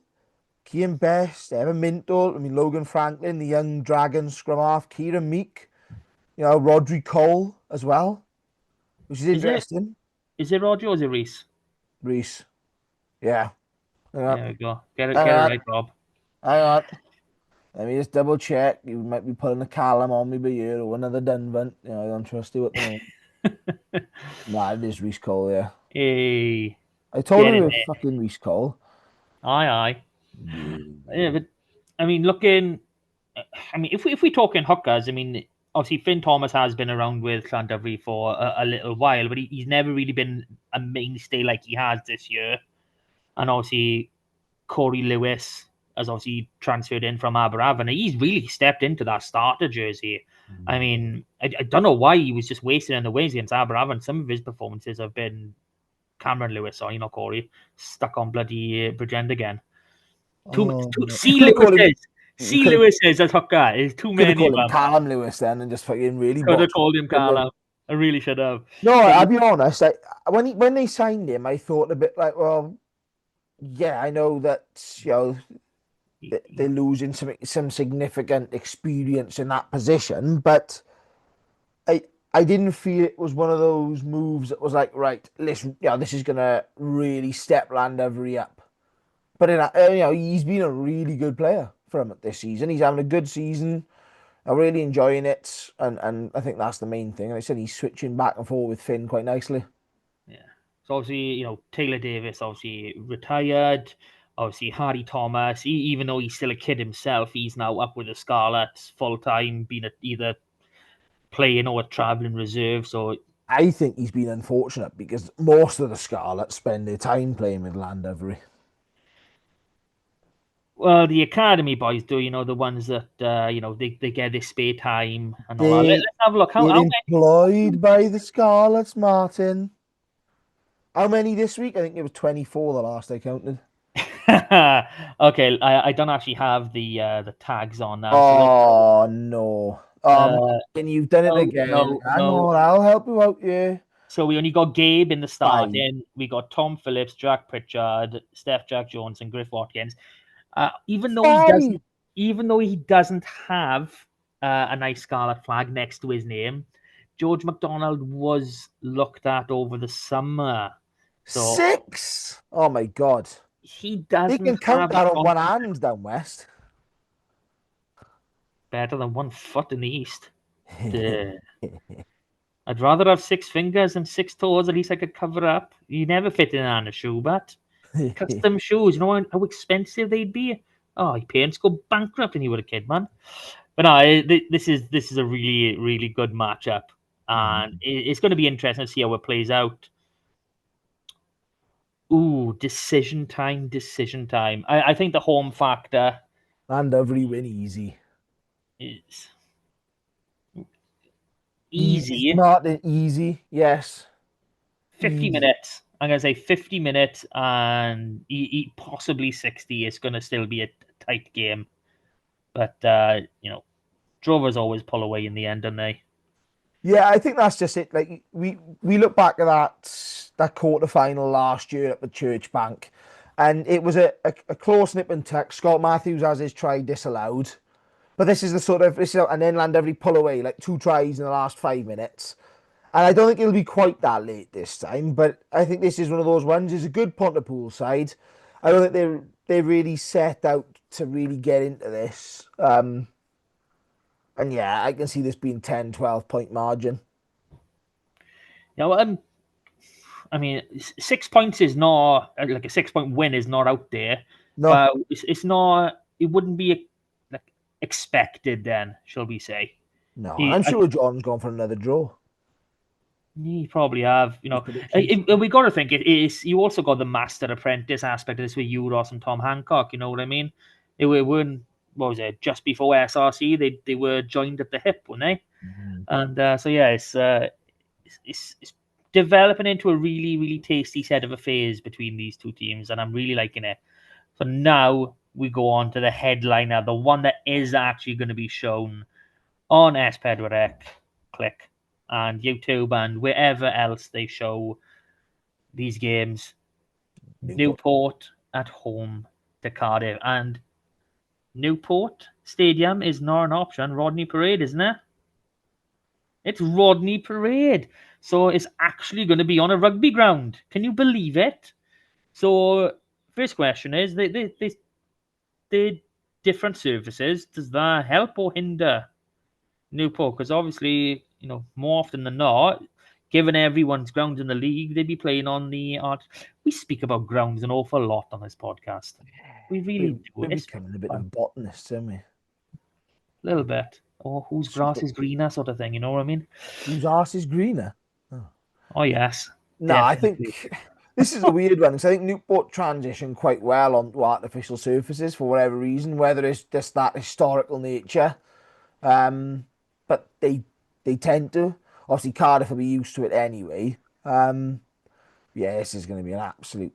S3: Kieran Best, Evan Minto, Logan Franklin, the young Dragon scrum half, Kieran Meek, Rodri Cole as well, which is
S2: is it
S3: interesting.
S2: is it Roger or is it Reese?
S3: Reese. Yeah. Hang on.
S2: There we go. Get
S3: Hang
S2: it
S3: on.
S2: right, Bob.
S3: Hang on. Let me just double check. You might be putting a Callum on me, but you or another Dunvant. You know, I don't trust you at the moment. Nah, it is Reese Cole, yeah.
S2: Hey,
S3: I told
S2: get
S3: you
S2: in
S3: it was
S2: there.
S3: fucking Reese Cole.
S2: Aye. Yeah,
S3: Yeah.
S2: but I mean, looking. I mean, if we talking hookers, I mean, obviously Finn Thomas has been around with Llandovery for a little while, but he's never really been a mainstay like he has this year. And obviously Corey Lewis has obviously transferred in from Aberafon. He's really stepped into that starter jersey. I mean, I don't know why he was just wasted in the ways against Aberafon. Some of his performances have been Cameron Lewis, or Corey, stuck on bloody Bridgend again.
S3: Oh, you
S2: C
S3: could have called him.
S2: Lewis's.
S3: You
S2: C Lewis's as hooker is too
S3: could have
S2: many
S3: called
S2: of
S3: him
S2: them.
S3: Callum Lewis then, and just fucking really
S2: Could have
S3: botched
S2: called him
S3: it.
S2: Carla. I really should have.
S3: No,
S2: But
S3: I'll be honest. When they signed him, I thought a bit like, well, yeah, I know that they're losing some significant experience in that position, but I didn't feel it was one of those moves that was like, right, listen, this is gonna really step Landovery up. But he's been a really good player for him this season. He's having a good season. I'm really enjoying it, and I think that's the main thing. And I said he's switching back and forth with Finn quite nicely.
S2: yeah. So obviously, Taylor Davis obviously retired. Obviously, Harry Thomas, even though he's still a kid himself, he's now up with the Scarlets full time, being either playing or a travelling reserve. So,
S3: I think he's been unfortunate because most of the Scarlets spend their time playing with Landovery.
S2: well, the academy boys do, the ones that they get their spare time and all that.
S3: They
S2: Let's have a look. How
S3: they're
S2: how
S3: employed by the Scarlets, Martin. How many this week? I think it was 24 the last I counted.
S2: Okay, I don't actually have the tags on that. So
S3: Oh no.
S2: uh,
S3: Martin, you've done it
S2: no,
S3: again.
S2: no,
S3: Hang
S2: no.
S3: on, I'll help you out here.
S2: So we only got Gabe in the
S3: Five.
S2: starting. We got Tom Phillips, Jack Pritchard, Steph Jack Jones, and Griff Watkins. Even though he
S3: Five.
S2: doesn't, even though he doesn't have a nice scarlet flag next to his name, George McDonald was looked at over the summer. So
S3: Six. Oh my god.
S2: he
S3: They
S2: doesn't
S3: can count
S2: have a
S3: that on one
S2: contract
S3: hand down west.
S2: better than 1 foot in the east. I'd rather have 6 fingers and 6 toes. At least I could cover up. You never fit in on a shoe, but custom shoes. You know how expensive they'd be. Oh, your parents go bankrupt when you were a kid, man. But no, this is a really really good matchup, and it's going to be interesting to see how it plays out. Ooh, decision time, decision time. I think the home factor
S3: Landovery win easy.
S2: is
S3: Easy,
S2: easy.
S3: Martin, easy. Yes.
S2: 50
S3: Easy.
S2: minutes. I'm going to say 50 minutes and possibly 60. It's going to still be a tight game. But, Drovers always pull away in the end, don't they?
S3: Yeah, I think that's just it. Like we look back at that quarter final last year at the Church Bank, and it was a close nip and tuck. Scott Matthews has his try disallowed, but this is the sort of and then Landovery pull away like 2 tries in the last 5 minutes. And I don't think it'll be quite that late this time, but I think this is one of those ones. It's a good Pontypool side. I don't think they're really set out to really get into this. And yeah, I can see this being 10, 12 point margin.
S2: Yeah, well, I mean, 6 points is not like a 6 point win is not out there,
S3: No,
S2: but it's not. It wouldn't be like expected then, shall we say?
S3: no, and
S2: He,
S3: I'm
S2: I,
S3: sure John's gone for another draw.
S2: he probably have.
S3: His predictions.
S2: We got to think it is. You also got the master apprentice aspect of this with Euros and Tom Hancock. You know what I mean? They weren't. What was it? Just before SRC, they were joined at the hip, weren't they? And so yeah, it's developing into a really really tasty set of affairs between these two teams, and I'm really liking it. So now we go on to the headliner, the one that is actually going to be shown on S4C, click, and YouTube and wherever else they show these games. Newport at home to Cardiff, and Newport Stadium is not an option. Rodney Parade, isn't it? It's Rodney Parade. So it's actually going to be on a rugby ground. Can you believe it? So, first question is: they different services. Does that help or hinder Newport? Because obviously, more often than not, given everyone's ground in the league, they'd be playing on the art. We speak about grounds an awful lot on this podcast. We really do.
S3: We're
S2: It's
S3: becoming a bit
S2: fun.
S3: of botanists, aren't we?
S2: A little bit. Or whose grass is greener, sort of thing. You know what I mean?
S3: Whose arse is greener?
S2: Oh yes,
S3: No, I
S2: definitely.
S3: think this is a weird one because I think Newport transitioned quite well onto artificial surfaces for whatever reason, whether it's just that historical nature. But they tend to. Obviously, Cardiff will be used to it anyway. Yeah, this is going to be an absolute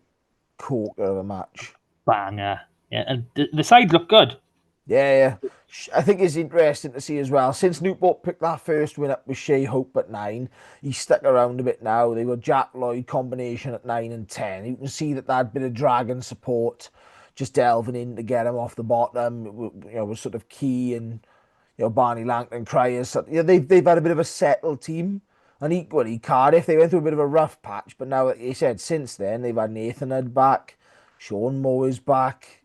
S3: corker of a match.
S2: Banger. Yeah, and the sides look good.
S3: Yeah, yeah. I think it's interesting to see as well. Since Newport picked that first win up with Shea Hope at 9, he's stuck around a bit now. They've got Jack Lloyd combination at 9 and 10. You can see that bit of dragon support, just delving in to get him off the bottom, was sort of key. And Barney Langton, Cryers. So, they've had a bit of a settled team. And equally, Cardiff, they went through a bit of a rough patch, but now, like you said, since then they've had Nathan Hood back, Sean Moore is back.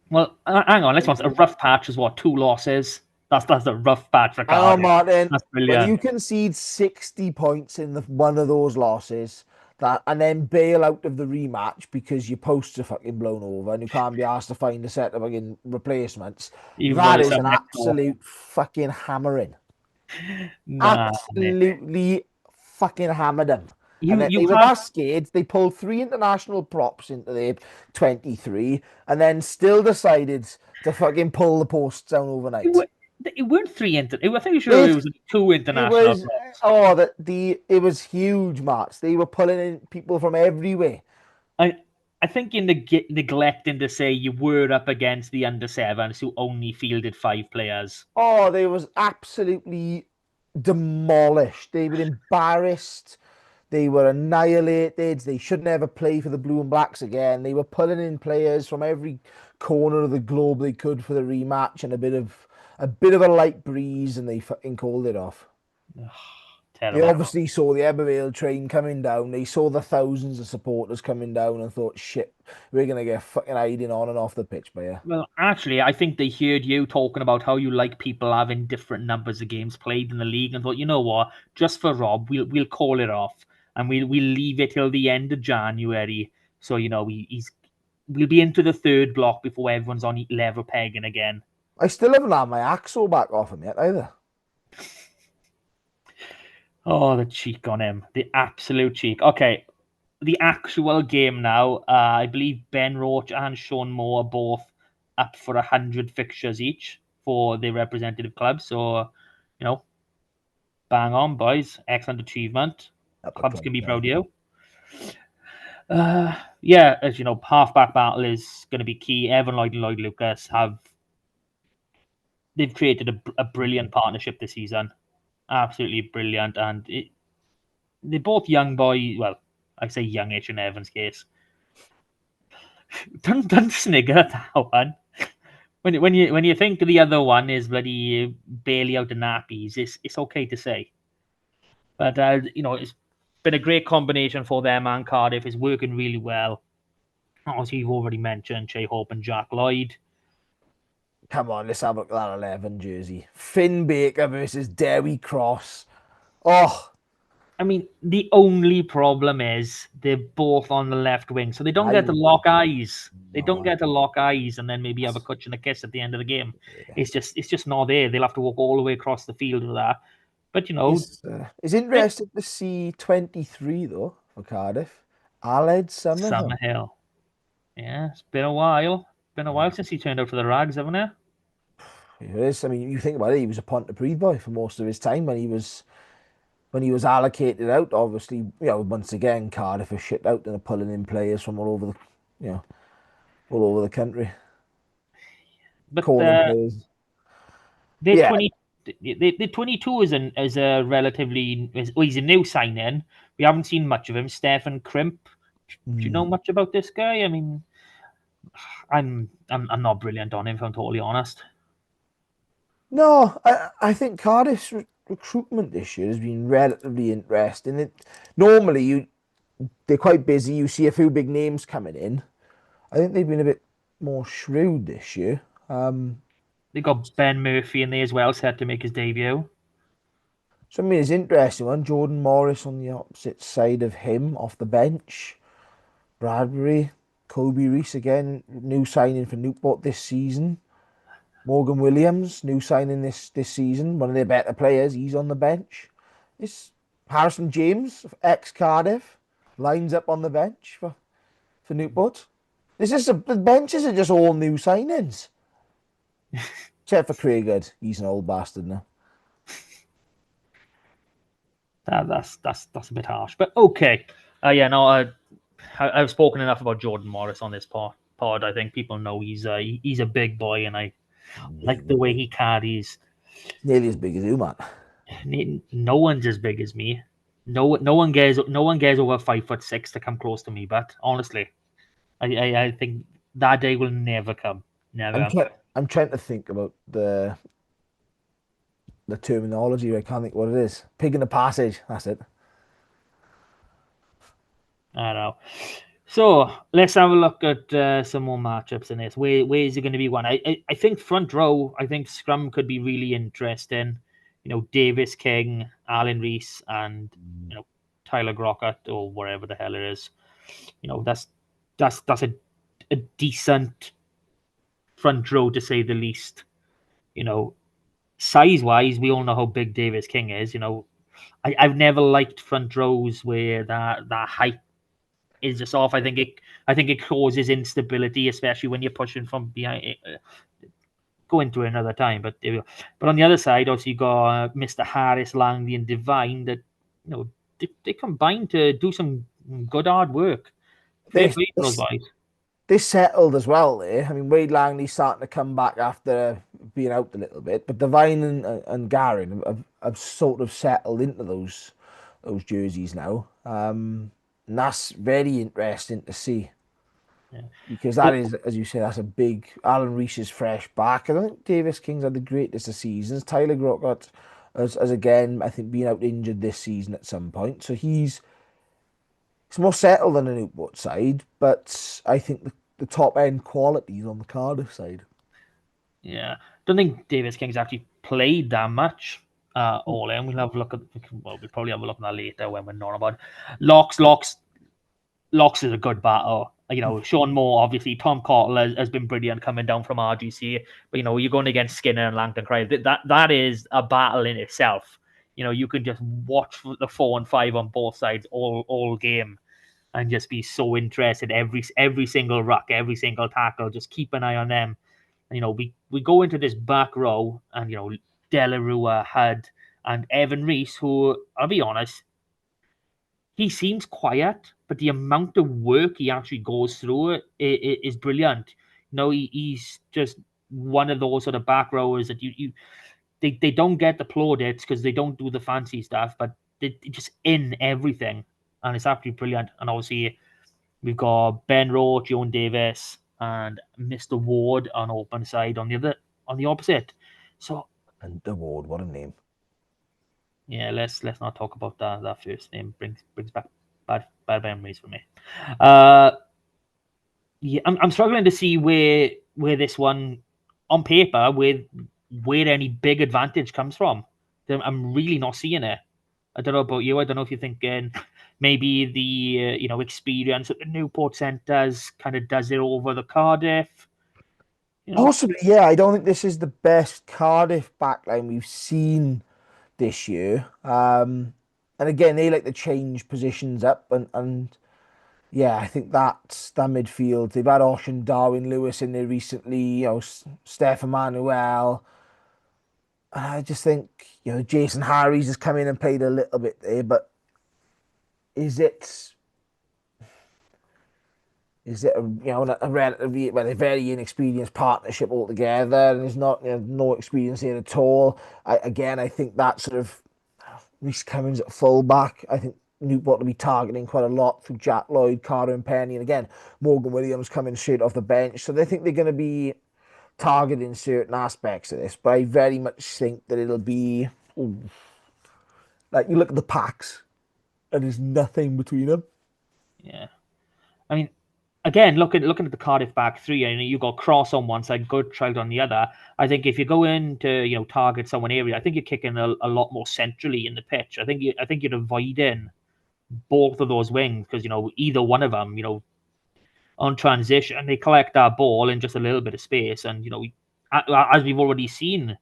S2: Well, hang on. Let's a rough patch is what, 2 losses. That's a rough patch for
S3: Hang on,
S2: Cardiff.
S3: Martin.
S2: That's
S3: When you
S2: brilliant.
S3: concede 60 points in one of those losses, and then bail out of the rematch because your posts are fucking blown over and you can't be asked to find a set of fucking replacements,
S2: Even though
S3: that
S2: it's
S3: is
S2: a
S3: an
S2: echo.
S3: absolute fucking hammering.
S2: Nah, mate.
S3: Absolutely fucking hammered them. And
S2: You
S3: then
S2: you
S3: they were
S2: have
S3: that scared. They pulled 3 international props into their 23 and then still decided to fucking pull the posts down
S2: it,
S3: overnight.
S2: wa- it weren't three inter. I think sure it
S3: It,
S2: was two
S3: it
S2: international
S3: was
S2: props.
S3: it was huge, Mats. They were pulling in people from everywhere.
S2: I I think you're neglecting to say you were up against the under sevens who only fielded 5 players.
S3: Oh, they was absolutely demolished. They were embarrassed. They were annihilated. They should never play for the Blue and Blacks again. They were pulling in players from every corner of the globe they could for the rematch and a bit of a light breeze, and they fucking called it off. They
S2: Terrible.
S3: obviously saw the Ebervale train coming down. They saw the thousands of supporters coming down and thought, shit, we're going to get fucking hiding on and off the pitch by you.
S2: Well, actually, I think they heard you talking about how you like people having different numbers of games played in the league, and thought, you know what, just for Rob, we'll call it off, and we'll leave it till the end of January. So we'll be into the third block before everyone's on level pegging again.
S3: I still haven't had my axle back off him yet either.
S2: Oh, the cheek on him, the absolute cheek. Okay, the actual game now. I believe Ben Roach and Sean Moore are both up for 100 fixtures each for their representative clubs. So, bang on, boys. Excellent achievement.
S3: Up the
S2: Clubs can be proud
S3: club.
S2: of you. Yeah, as you know, halfback battle is going to be key. Evan Lloyd and Lloyd Lucas they've created a brilliant partnership this season. Absolutely brilliant. And they're both young boys. Well, I say youngish in Evan's case. Don't snigger at that one. When you think the other one is bloody barely out of nappies, it's okay to say. But it's been a great combination for them and Cardiff. It's working really well. Obviously, you've already mentioned Shea Hope and Jack Lloyd.
S3: Come on, let's have a look at that 11 jersey. Finn Baker versus Dewi Cross. Oh,
S2: I mean, the only problem is they're both on the left wing, so they don't get to
S3: I
S2: lock eyes. They don't
S3: no.
S2: get to lock eyes and then maybe have a clutch and a kiss at the end of the game.
S3: Yeah.
S2: It's just not there. They'll have to walk all the way across the field with that. But
S3: It's interesting to see 23 though for Cardiff. Aled Summerhill.
S2: Summerhill. Yeah, it's been a while. Been a
S3: Yeah.
S2: while since he turned out for the Rags, haven't it?
S3: It is. I mean, you think about it, he was a Pontypridd boy for most of his time when he was allocated out. Obviously, once again, Cardiff are shit out and are pulling in players from you know, all over the country,
S2: But
S3: calling players.
S2: they're
S3: Yeah,
S2: 20. The 22 is a relatively. He's a new signing. We haven't seen much of him. Stefan Crimp. Do you know much about this guy? I mean, I'm not brilliant on him, if I'm totally honest.
S3: no, I think Cardiff's recruitment this year has been relatively interesting. Normally, they're quite busy. You see a few big names coming in. I think they've been a bit more shrewd this year.
S2: They got Ben Murphy in there as well, set to make his debut.
S3: So I mean, it's interesting one. Jordan Morris on the opposite side of him off the bench. Bradbury, Kobe Reese again, new signing for Newport this season. Morgan Williams, new signing this season, one of their better players. He's on the bench. This Harrison James, ex Cardiff, lines up on the bench for Newport. The benches are just all new signings, except for Craighead. He's an old bastard now.
S2: That's a bit harsh, but okay. Yeah, no, I've spoken enough about Jordan Morris on this pod. I think people know he's a big boy, and I like the way he carries.
S3: Nearly as big as you, man.
S2: No one's as big as me. No one gets over 5'6" to come close to me. But honestly, I think that day will never come. Never.
S3: I'm trying to think about the terminology. I can't think what it is. Pig in the passage. That's it.
S2: I know. So let's have a look at some more matchups in this. Where is it going to be one? I think front row. I think scrum could be really interesting. You know, Davis King, Alan Reese, and Tyler Grockett or whatever the hell it is. You know, that's a decent front row to say the least. You know, size wise, we all know how big Davis King is. You know, I've never liked front rows where that height is just off. I think it causes instability, especially when you're pushing from behind. Go into it another time, but there we go. But on the other side, also you got Mr. Harris, Langley, and Devine that they combine to do some good hard work. Fair
S3: They
S2: play to those boys.
S3: they settled as well there. I mean, Wade Langley's starting to come back after being out a little bit, but Devine and Garin have sort of settled into those jerseys now. And that's very interesting to see.
S2: Yeah.
S3: Because that is, as you say, that's a big. Alan Reese is fresh back. I don't think Davis King's had the greatest of seasons. Tyler Grockott has again, I think, been out injured this season at some point. So he's more settled than the Newport side, but I think the top end quality is on the Cardiff side.
S2: Yeah, don't think Davis King's actually played that much. All in, we'll have a look at. Well, we'll probably have a look at that later when we're not about Locks is a good battle. You know, Sean Moore, obviously, Tom Cottle has been brilliant coming down from RGC. But, you're going against Skinner and Langton Cry. That is a battle in itself. You can just watch the 4 and 5 on both sides all game and just be so interested. Every single ruck, every single tackle, just keep an eye on them. We go into this back row and, Delarue, Hud, and Evan Reese, who, I'll be honest, he seems quiet, but the amount of work he actually goes through is brilliant. He's just one of those sort of back rowers that they don't get the plaudits because they don't do the fancy stuff, but they're just in everything, and it's absolutely brilliant. And obviously, we've got Ben Roach, Joan Davis, and Mr. Ward on open side on the opposite. So
S3: And the Ward, what a name.
S2: yeah, let's not talk about that first name. Brings back bad memories for me. Uh, yeah, I'm struggling to see where this one on paper where any big advantage comes from. I'm really not seeing it. I don't know about you. I don't know if you're thinking maybe the experience at the Newport Centres kind of does it over the Cardiff.
S3: Possibly, yeah. I don't think this is the best Cardiff backline we've seen this year. And again, they like to change positions up, and yeah, I think that's that midfield. They've had Osh and Darwin Lewis in there recently. Steph Emmanuel. And I just think Jason Harries has come in and played a little bit there, but is it a relatively a very inexperienced partnership altogether, and there's not no experience here at all. I think that sort of Reece Cummins at fullback. I think Newport will be targeting quite a lot through Jack Lloyd, Carter, and Penny, and again Morgan Williams coming straight off the bench. So they think they're going to be targeting certain aspects of this, but I very much think that it'll be like you look at the packs, and there's nothing between them.
S2: Yeah. I mean, again, looking at the Cardiff back three, and you've got Cross on one side, Goodchild on the other. I think if you go in to target someone area, I think you're kicking a lot more centrally in the pitch. I think you're avoiding both of those wings because either one of them, on transition, they collect that ball in just a little bit of space, and as we've already seen,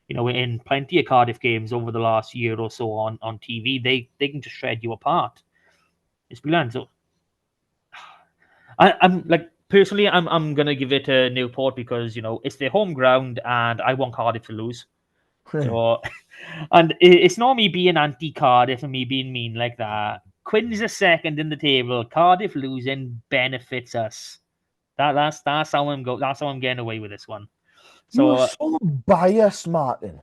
S2: in plenty of Cardiff games over the last year or so on TV, they can just shred you apart. It's brilliant. So I'm like personally, I'm gonna give it to Newport because it's their home ground, and I want Cardiff to lose. So, and it's not me being anti-Cardiff and me being mean like that. Quinn's a second in the table. Cardiff losing benefits us. That's how I'm go. That's how I'm getting away with this one. So
S3: You're so biased, Martin.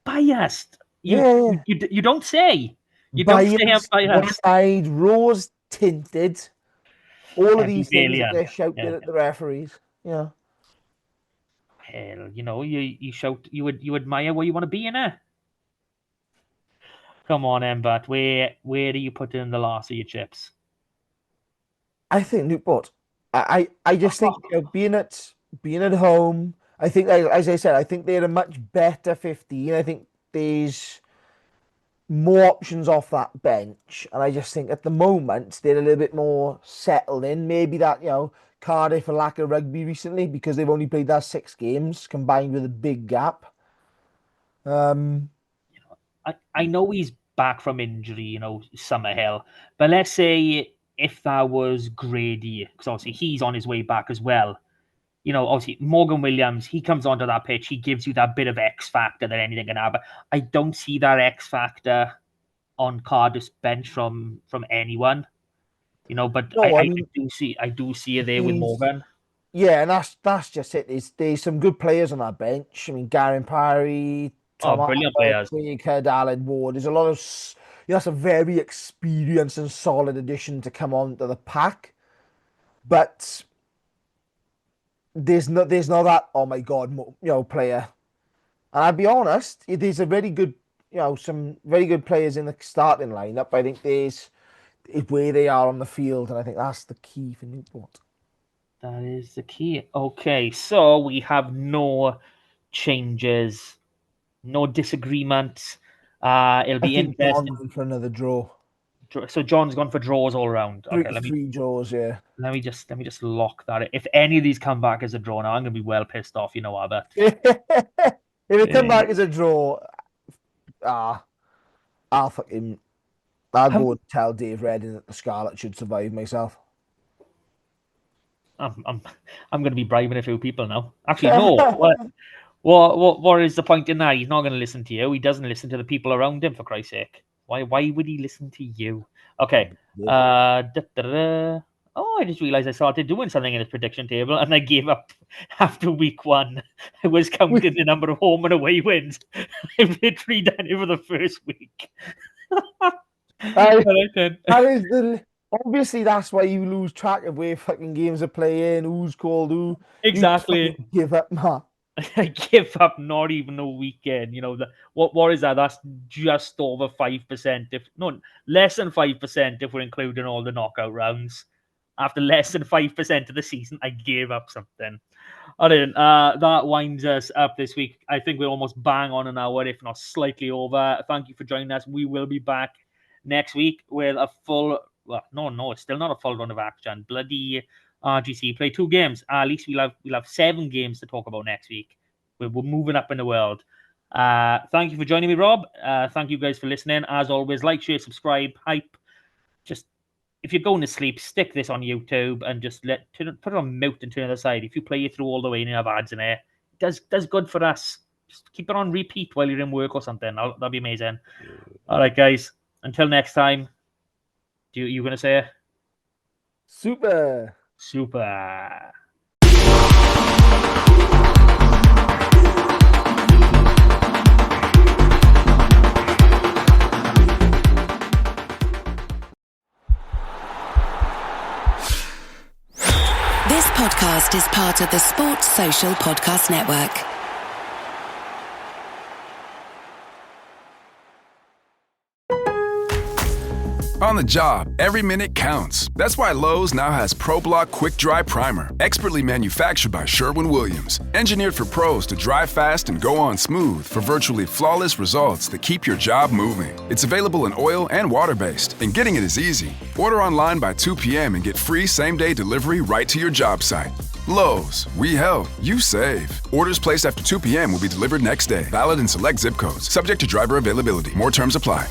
S2: biased.
S3: Yeah.
S2: You don't say. You don't say I'm
S3: Biased,
S2: biased.
S3: one-eyed, rose tinted. All of these things that
S2: Episcopalian.
S3: they're shouting
S2: Yeah.
S3: at the referees. Yeah.
S2: Hell, you shout. You admire where you want to be in it. Come on, Embert. Where do you put in the last of your chips?
S3: I think Newport. I just think being at home. I think, as I said, I think they're a much better 15. I think there's more options off that bench, and I just think at the moment they're a little bit more settled in. Maybe that Cardiff a lack of rugby recently because they've only played that 6 games combined with a big gap.
S2: I know he's back from injury, Summerhill, but let's say if that was Grady, because obviously he's on his way back as well. Obviously Morgan Williams, he comes onto that pitch, he gives you that bit of X factor that anything can have. I don't see that X factor on Cardiff's bench from anyone, But
S3: No, I mean
S2: I do see it there with Morgan.
S3: yeah, and that's just it. There's some good players on that bench. I mean, Garen Parry,
S2: Oh,
S3: Tom
S2: brilliant
S3: Arthur,
S2: players.
S3: Craig Head, Alan Ward. There's a lot of that's a very experienced and solid addition to come on to the pack. But there's no that oh my god player. And I'll be honest, there's a very good some very good players in the starting lineup. I think there's where they are on the field, and I think that's the key for Newport.
S2: That is the key. Okay, so we have no changes, no disagreements. It'll be
S3: I think John
S2: interesting.
S3: going for another draw.
S2: So John's gone for draws all around. Okay,
S3: Three draws, yeah.
S2: let me just lock that. If any of these come back as a draw now, I'm gonna be well pissed off. I bet.
S3: If it come back as a draw, I'll go and tell Dave Redding that the Scarlet should survive myself.
S2: I'm going to be bribing a few people now. Actually, no. What is the point in that? He's not going to listen to you. He doesn't listen to the people around him, for Christ's sake. Why would he listen to you? Okay. Oh, I just realized I started doing something in his prediction table, and I gave up after week 1. I was counting the number of home and away wins. I've literally done it for the first week.
S3: Obviously, that's why you lose track of where fucking games are playing, who's called who.
S2: Exactly.
S3: You give up, man.
S2: I give up not even a weekend. What is that? That's just over 5%. If no, less than 5% if we're including all the knockout rounds. After less than 5% of the season, I gave up something. All right, that winds us up this week. I think we're almost bang on an hour, if not slightly over. Thank you for joining us. We will be back next week with a full. Well, no, it's still not a full run of action. Bloody RGC play 2 games. At least we'll have 7 games to talk about next week. We're moving up in the world. Thank you for joining me, Rob. Thank you guys for listening. As always, like, share, subscribe, hype. Just if you're going to sleep, stick this on YouTube and just put it on mute and turn it aside. If you play it through all the way and you have ads in there, it does good for us. Just keep it on repeat while you're in work or something. That'll be amazing. All right, guys. Until next time. You going to say it?
S3: Super.
S1: This podcast is part of the Sports Social Podcast Network.
S4: On the job, every minute counts. That's why Lowe's now has ProBlock Quick Dry Primer, expertly manufactured by Sherwin-Williams. Engineered for pros to dry fast and go on smooth for virtually flawless results that keep your job moving. It's available in oil and water-based, and getting it is easy. Order online by 2 p.m. and get free same-day delivery right to your job site. Lowe's, we help, you save. Orders placed after 2 p.m. will be delivered next day. Valid in select zip codes. Subject to driver availability. More terms apply.